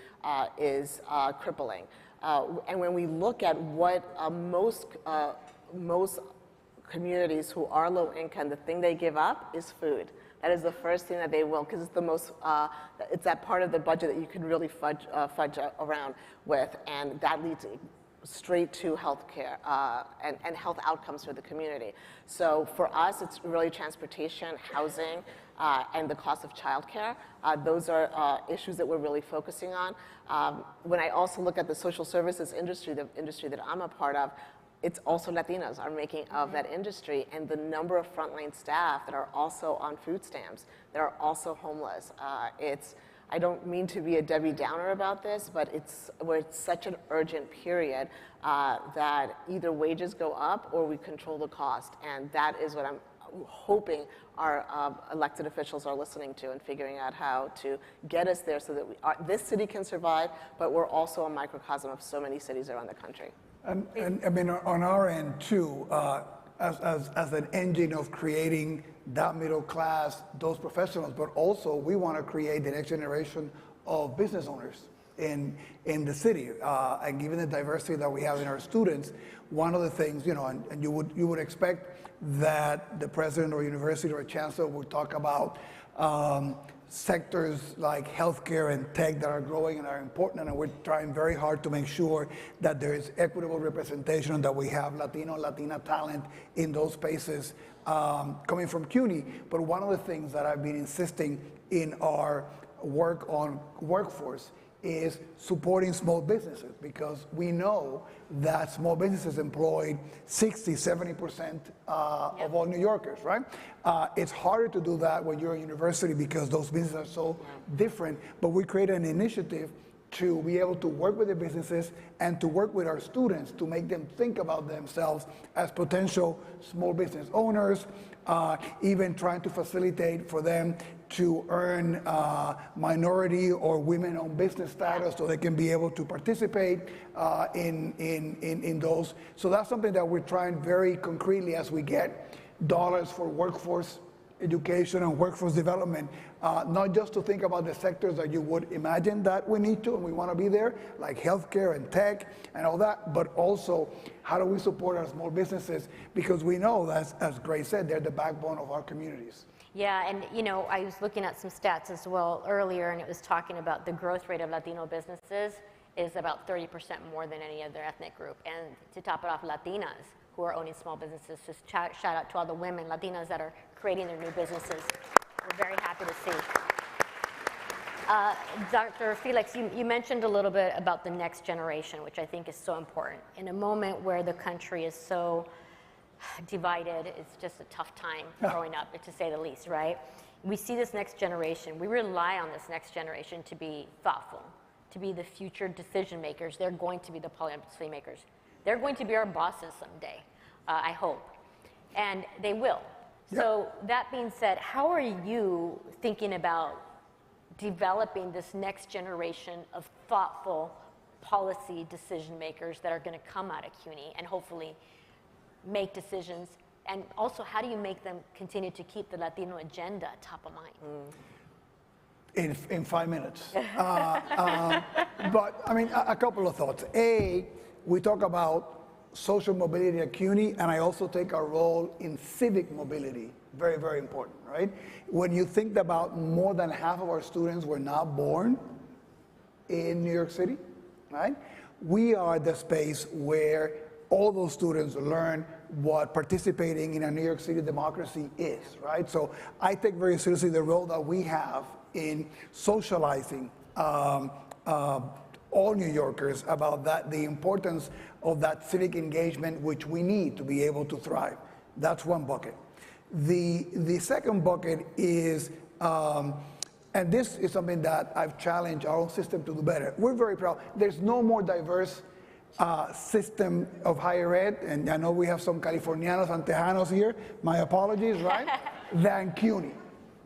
is crippling. And when we look at what most communities who are low income, the thing they give up is food. That is the first thing that they will, because it's the most, it's that part of the budget that you can really fudge around with, and that leads straight to health care and health outcomes for the community. So for us, it's really transportation, housing, and the cost of childcare. Those are issues that we're really focusing on. When I also look at the social services industry, the industry that I'm a part of, it's also Latinos are making of that industry, and the number of frontline staff that are also on food stamps, that are also homeless. I don't mean to be a Debbie Downer about this, but we're at such an urgent period that either wages go up or we control the cost, and that is what I'm hoping our elected officials are listening to and figuring out how to get us there, so that this city can survive, but we're also a microcosm of so many cities around the country. And I mean, on our end too, as an engine of creating that middle class, those professionals, but also we want to create the next generation of business owners in the city. And given the diversity that we have in our students, one of the things, and you would expect that the president or university or a chancellor would talk about sectors like healthcare and tech that are growing and are important, and we're trying very hard to make sure that there is equitable representation and that we have Latino, Latina talent in those spaces coming from CUNY. But one of the things that I've been insisting in our work on workforce is supporting small businesses, because we know that small businesses employ 60, 70% of all New Yorkers, right? It's harder to do that when you're a university because those businesses are so different, but we created an initiative to be able to work with the businesses and to work with our students to make them think about themselves as potential small business owners, even trying to facilitate for them to earn minority or women-owned business status so they can be able to participate in those. So that's something that we're trying very concretely as we get dollars for workforce education and workforce development, not just to think about the sectors that you would imagine that we need to and we want to be there, like healthcare and tech and all that, but also how do we support our small businesses, because we know that, as Grace said, they're the backbone of our communities. Yeah, and you know, I was looking at some stats as well earlier, and it was talking about the growth rate of Latino businesses is about 30% more than any other ethnic group. And to top it off, Latinas who are owning small businesses. Just shout out to all the women, Latinas that are creating their new businesses. We're very happy to see. Dr. Felix, you mentioned a little bit about the next generation, which I think is so important. In a moment where the country is so divided, it's just a tough time growing up, to say the least, right? We see this next generation. We rely on this next generation to be thoughtful, to be the future decision makers. They're going to be the policy makers. They're going to be our bosses someday, I hope, and they will. Yep. So that being said, how are you thinking about developing this next generation of thoughtful policy decision makers that are going to come out of CUNY and hopefully make decisions? And also, how do you make them continue to keep the Latino agenda top of mind? In 5 minutes. But I mean, a couple of thoughts. A, we talk about social mobility at CUNY, and I also take our role in civic mobility. Very, very important, right? When you think about more than half of our students were not born in New York City, right? We are the space where all those students learn what participating in a New York City democracy is, right? So I take very seriously the role that we have in socializing all New Yorkers about that, the importance of that civic engagement, which we need to be able to thrive. That's one bucket. The second bucket is, and this is something that I've challenged our own system to do better. We're very proud. There's no more diverse system of higher ed, and I know we have some Californianos and Tejanos here, my apologies, right, than CUNY,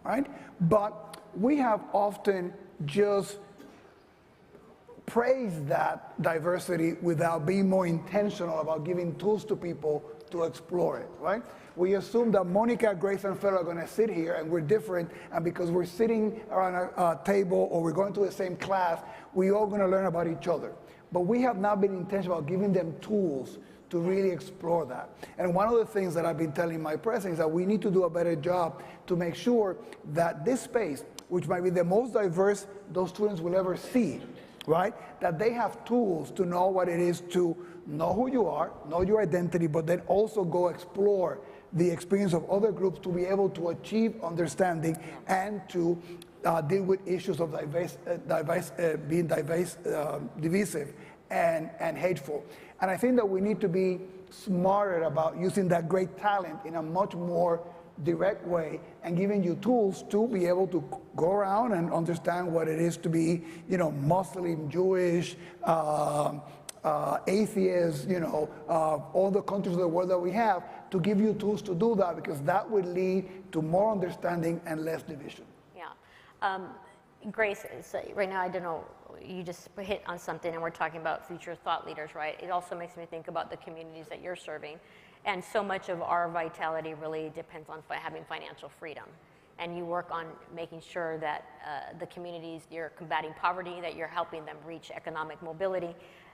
right? But we have often just praise that diversity without being more intentional about giving tools to people to explore it, right? We assume that Monica, Grace, and Phil are going to sit here and we're different, and because we're sitting around a table or we're going to the same class, we're all going to learn about each other. But we have not been intentional about giving them tools to really explore that. And one of the things that I've been telling my president is that we need to do a better job to make sure that this space, which might be the most diverse those students will ever see, right? That they have tools to know what it is to know who you are, know your identity, but then also go explore the experience of other groups to be able to achieve understanding and to deal with issues of being divisive and hateful. And I think that we need to be smarter about using that great talent in a much more direct way and giving you tools to be able to go around and understand what it is to be, you know, Muslim, Jewish, atheists, you know, all the countries of the world that we have, to give you tools to do that, because that would lead to more understanding and less division. Yeah. Grace, so right now, I don't know, you just hit on something, and we're talking about future thought leaders, right? It also makes me think about the communities that you're serving. And so much of our vitality really depends on having financial freedom. And you work on making sure that the communities, you're combating poverty, that you're helping them reach economic mobility.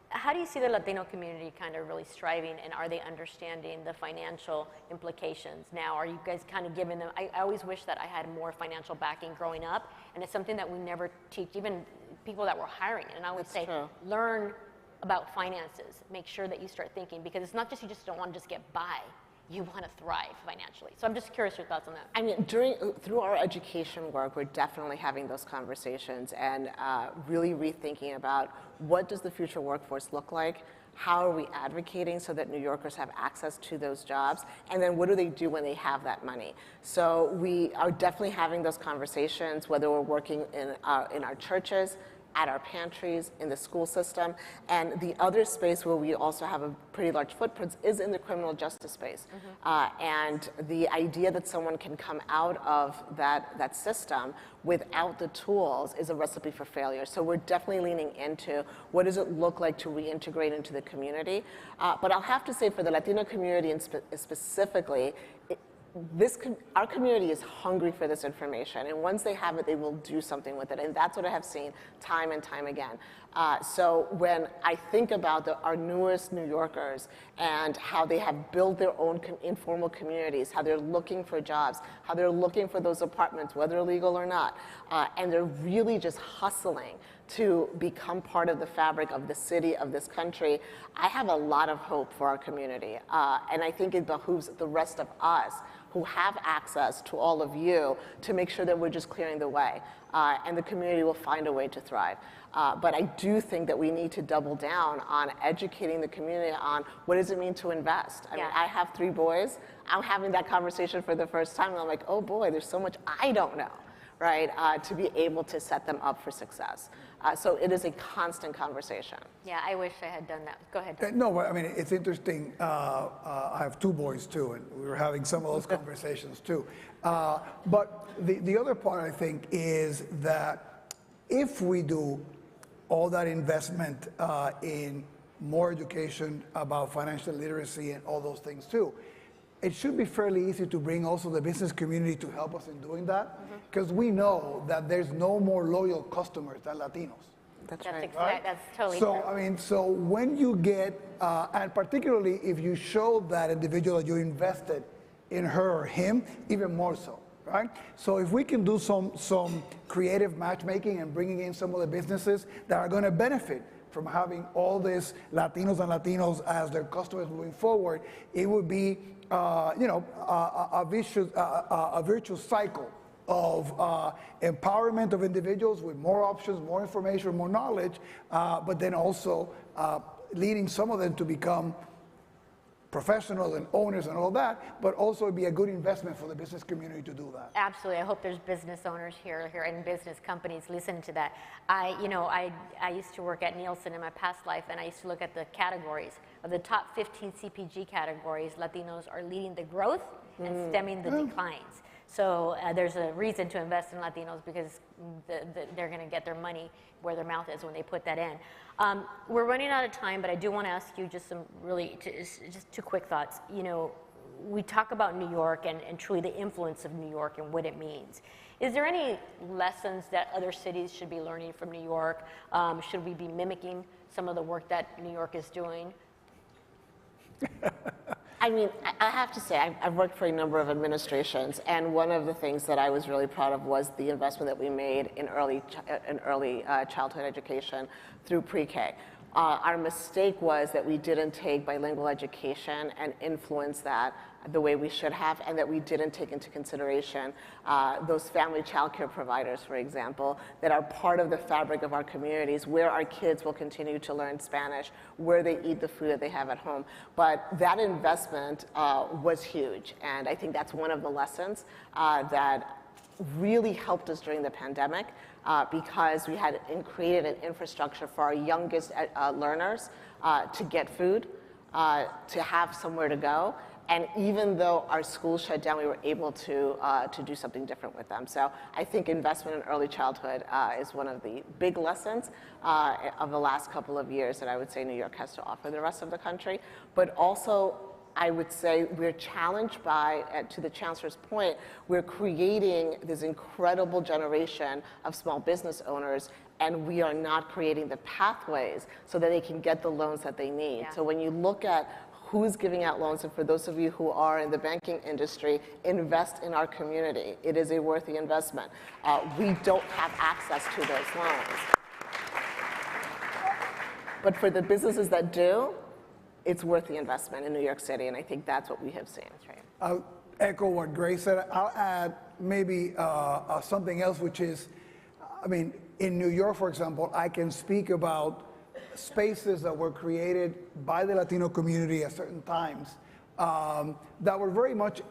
How do you see the Latino community kind of really striving, and are they understanding the financial implications now? Are you guys kind of giving them, I always wish that I had more financial backing growing up, and it's something that we never teach, even people that were hiring. And I would say, learn about finances, make sure that you start thinking, because it's not just you just don't want to just get by. you want to thrive financially. So I'm just curious your thoughts on that. I mean, through our education work, we're definitely having those conversations and really rethinking about what does the future workforce look like? How are we advocating so that New Yorkers have access to those jobs? And then what do they do when they have that money? So we are definitely having those conversations, whether we're working in our churches, at our pantries, in the school system. And the other space where we also have a pretty large footprint is in the criminal justice space. And the idea that someone can come out of that system without the tools is a recipe for failure. So we're definitely leaning into what does it look like to reintegrate into the community. But I'll have to say for the Latino community and specifically, our community is hungry for this information, and once they have it, they will do something with it, and that's what I have seen time and time again. So when I think about our newest New Yorkers and how they have built their own informal communities, how they're looking for jobs, how they're looking for those apartments, whether legal or not, and they're really just hustling to become part of the fabric of the city, of this country, I have a lot of hope for our community. And I think it behooves the rest of us who have access to all of you to make sure that we're just clearing the way. And the community will find a way to thrive. But I do think that we need to double down on educating the community on what does it mean to invest. I mean, I have 3 boys. I'm having that conversation for the first time, and I'm like, oh boy, there's so much I don't know, right? To be able to set them up for success. So it is a constant conversation. Yeah, I wish I had done that. Go ahead. No, but I mean, it's interesting. I have 2 boys too, and we were having some of those conversations too. But the other part, I think, is that if we do all that investment in more education about financial literacy and all those things too, it should be fairly easy to bring also the business community to help us in doing that, because we know that there's no more loyal customers than Latinos. That's right. right. That's totally So, true. I mean, so when you get, and particularly if you show that individual that you invested in her or him, even more so, right? So if we can do some creative matchmaking and bringing in some of the businesses that are going to benefit from having all these Latinos and Latinos as their customers moving forward, it would be, a virtuous cycle of empowerment of individuals with more options, more information, more knowledge, but then also leading some of them to become professionals and owners and all that, but also it'd be a good investment for the business community to do that. Absolutely. I hope there's business owners here and business companies listening to that. I used to work at Nielsen in my past life, and I used to look at the categories. Of the top 15 CPG categories, Latinos are leading the growth and stemming the declines. So there's a reason to invest in Latinos, because they're going to get their money where their mouth is when they put that in. We're running out of time, but I do want to ask you just just 2 quick thoughts. You know, we talk about New York and truly the influence of New York and what it means. Is there any lessons that other cities should be learning from New York? Should we be mimicking some of the work that New York is doing? I mean, I have to say, I've worked for a number of administrations, and one of the things that I was really proud of was the investment that we made in early childhood education through pre-K. Our mistake was that we didn't take bilingual education and influence that the way we should have, and that we didn't take into consideration those family childcare providers, for example, that are part of the fabric of our communities, where our kids will continue to learn Spanish, where they eat the food that they have at home. But that investment was huge, and I think that's one of the lessons that really helped us during the pandemic, because we had created an infrastructure for our youngest learners to get food, to have somewhere to go. And even though our schools shut down, we were able to do something different with them. So I think investment in early childhood is one of the big lessons of the last couple of years that I would say New York has to offer the rest of the country. But also, I would say we're challenged by, to the Chancellor's point, we're creating this incredible generation of small business owners, and we are not creating the pathways so that they can get the loans that they need. Yeah. So when you look at who's giving out loans, and for those of you who are in the banking industry, invest in our community. It is a worthy investment. We don't have access to those loans. But for the businesses that do, it's worth the investment in New York City, and I think that's what we have seen. That's right. I'll echo what Grace said. I'll add maybe something else, which is, I mean, in New York, for example, I can speak about spaces that were created by the Latino community at certain times that were very much,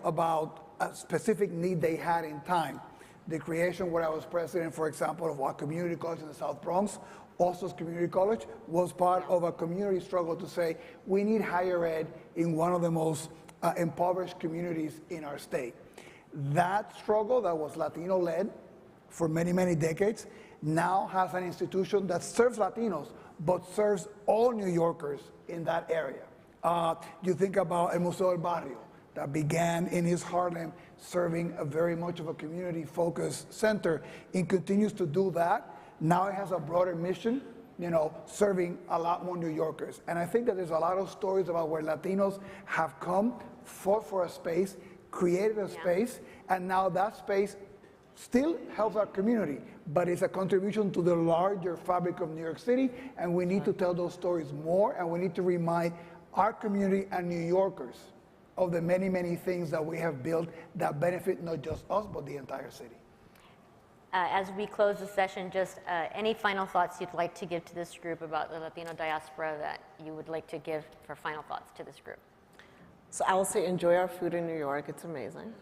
about a specific need they had in time. The creation, where I was president, for example, of our community college in the South Bronx, Ostos Community College, was part of a community struggle to say, we need higher ed in one of the most impoverished communities in our state. That struggle that was Latino-led for many, many decades now has an institution that serves Latinos, but serves all New Yorkers in that area. You think about El Museo del Barrio, that began in East Harlem, serving a very much of a community-focused center, and continues to do that. Now it has a broader mission, serving a lot more New Yorkers. And I think that there's a lot of stories about where Latinos have come, fought for a space, created a space, and now that space still helps our community, but it's a contribution to the larger fabric of New York City, and we need to tell those stories more, and we need to remind our community and New Yorkers of the many, many things that we have built that benefit not just us, but the entire city. As we close the session, just any final thoughts you'd like to give to this group about the Latino diaspora that you would like to give for final thoughts to this group? So I will say, enjoy our food in New York. It's amazing.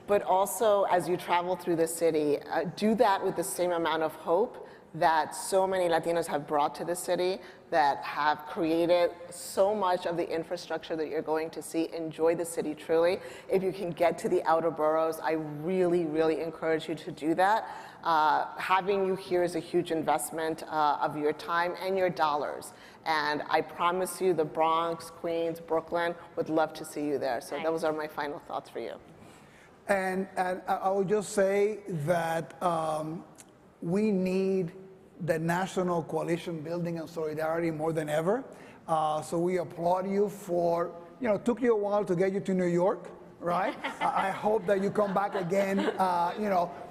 But also, as you travel through the city, do that with the same amount of hope that so many Latinos have brought to the city, that have created so much of the infrastructure that you're going to see. Enjoy the city truly. If you can get to the outer boroughs, I really, really encourage you to do that. Having you here is a huge investment of your time and your dollars. And I promise you, the Bronx, Queens, Brooklyn would love to see you there. So those are my final thoughts for you. And I would just say that we need the national coalition building and solidarity more than ever. So we applaud you for, took you a while to get you to New York, right? I hope that you come back again,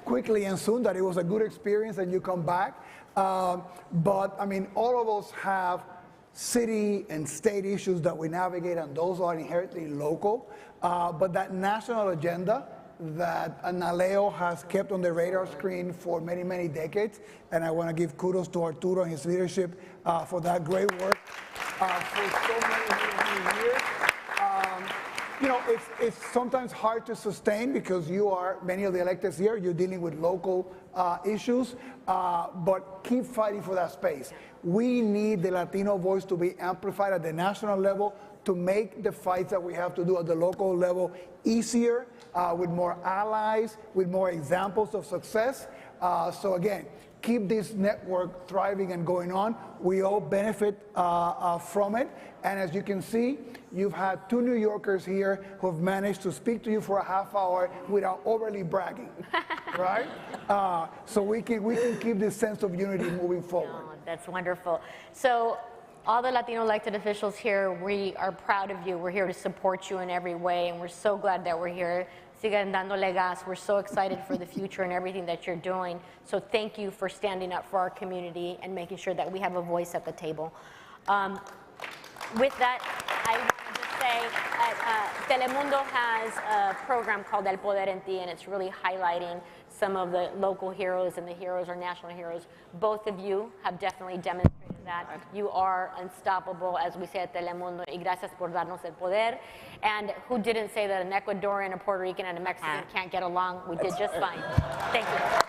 quickly and soon, that it was a good experience and you come back. But I mean, all of us have city and state issues that we navigate, and those are inherently local. But that national agenda that Naleo has kept on the radar screen for many, many decades, and I want to give kudos to Arturo and his leadership for that great work for so many years. It's sometimes hard to sustain because many of the electeds here, you're dealing with local issues, but keep fighting for that space. We need the Latino voice to be amplified at the national level to make the fights that we have to do at the local level easier, with more allies, with more examples of success. So again, keep this network thriving and going on. We all benefit from it. And as you can see, you've had 2 New Yorkers here who have managed to speak to you for a half hour without overly bragging, right? So we can keep this sense of unity moving forward. Oh, that's wonderful. So all the Latino elected officials here, we are proud of you. We're here to support you in every way, and we're so glad that we're here. Sigan dándole gas. We're so excited for the future and everything that you're doing. So thank you for standing up for our community and making sure that we have a voice at the table. With that, I want to say Telemundo has a program called El Poder en Ti, and it's really highlighting some of the local heroes and the heroes or national heroes. Both of you have definitely demonstrated that. You are unstoppable, as we say at Telemundo, y gracias por darnos el poder. And who didn't say that an Ecuadorian, a Puerto Rican, and a Mexican can't get along? We did just fine. Thank you.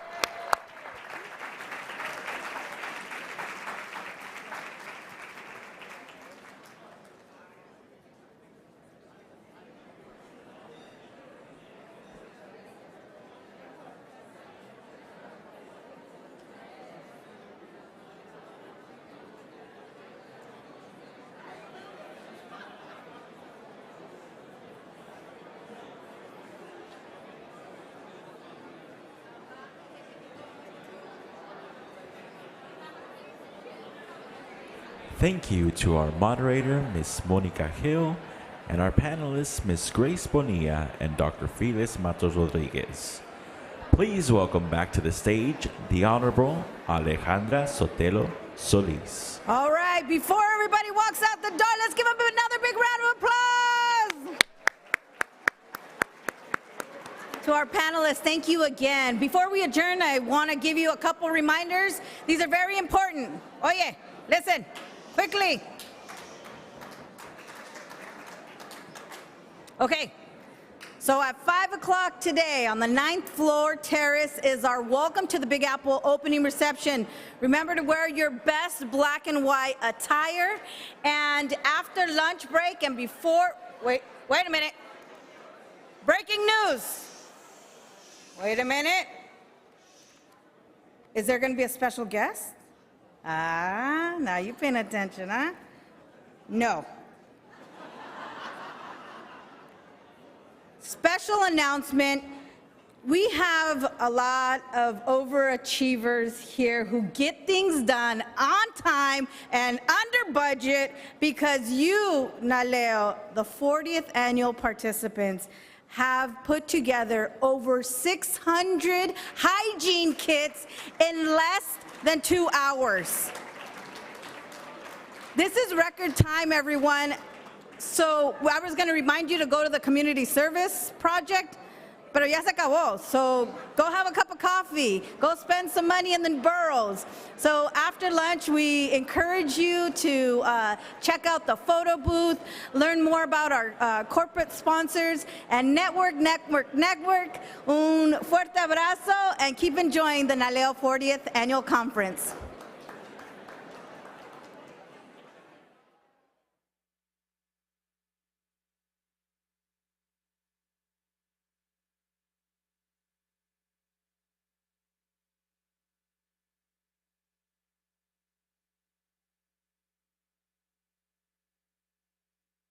Thank you to our moderator, Ms. Monica Hill, and our panelists, Ms. Grace Bonilla and Dr. Felix Matos Rodriguez. Please welcome back to the stage the Honorable Alejandra Sotelo Solis. All right, before everybody walks out the door, let's give them another big round of applause. To our panelists, thank you again. Before we adjourn, I want to give you a couple reminders. These are very important. Oye, listen, quickly. Okay, so at 5 o'clock today on the 9th floor terrace is our Welcome to the Big Apple opening reception. Remember to wear your best black and white attire. And after lunch break and before, wait a minute. Breaking news. Wait a minute. Is there going to be a special guest? Now you're paying attention, huh? No. Special announcement. We have a lot of overachievers here who get things done on time and under budget because you, Naleo, the 40th annual participants, have put together over 600 hygiene kits in less than 2 hours. This is record time, everyone. So I was going to remind you to go to the community service project, pero ya se acabó. So go have a cup of coffee. Go spend some money in the boroughs. So after lunch, we encourage you to check out the photo booth, learn more about our corporate sponsors, and network. Un fuerte abrazo, and keep enjoying the Naleo 40th Annual Conference.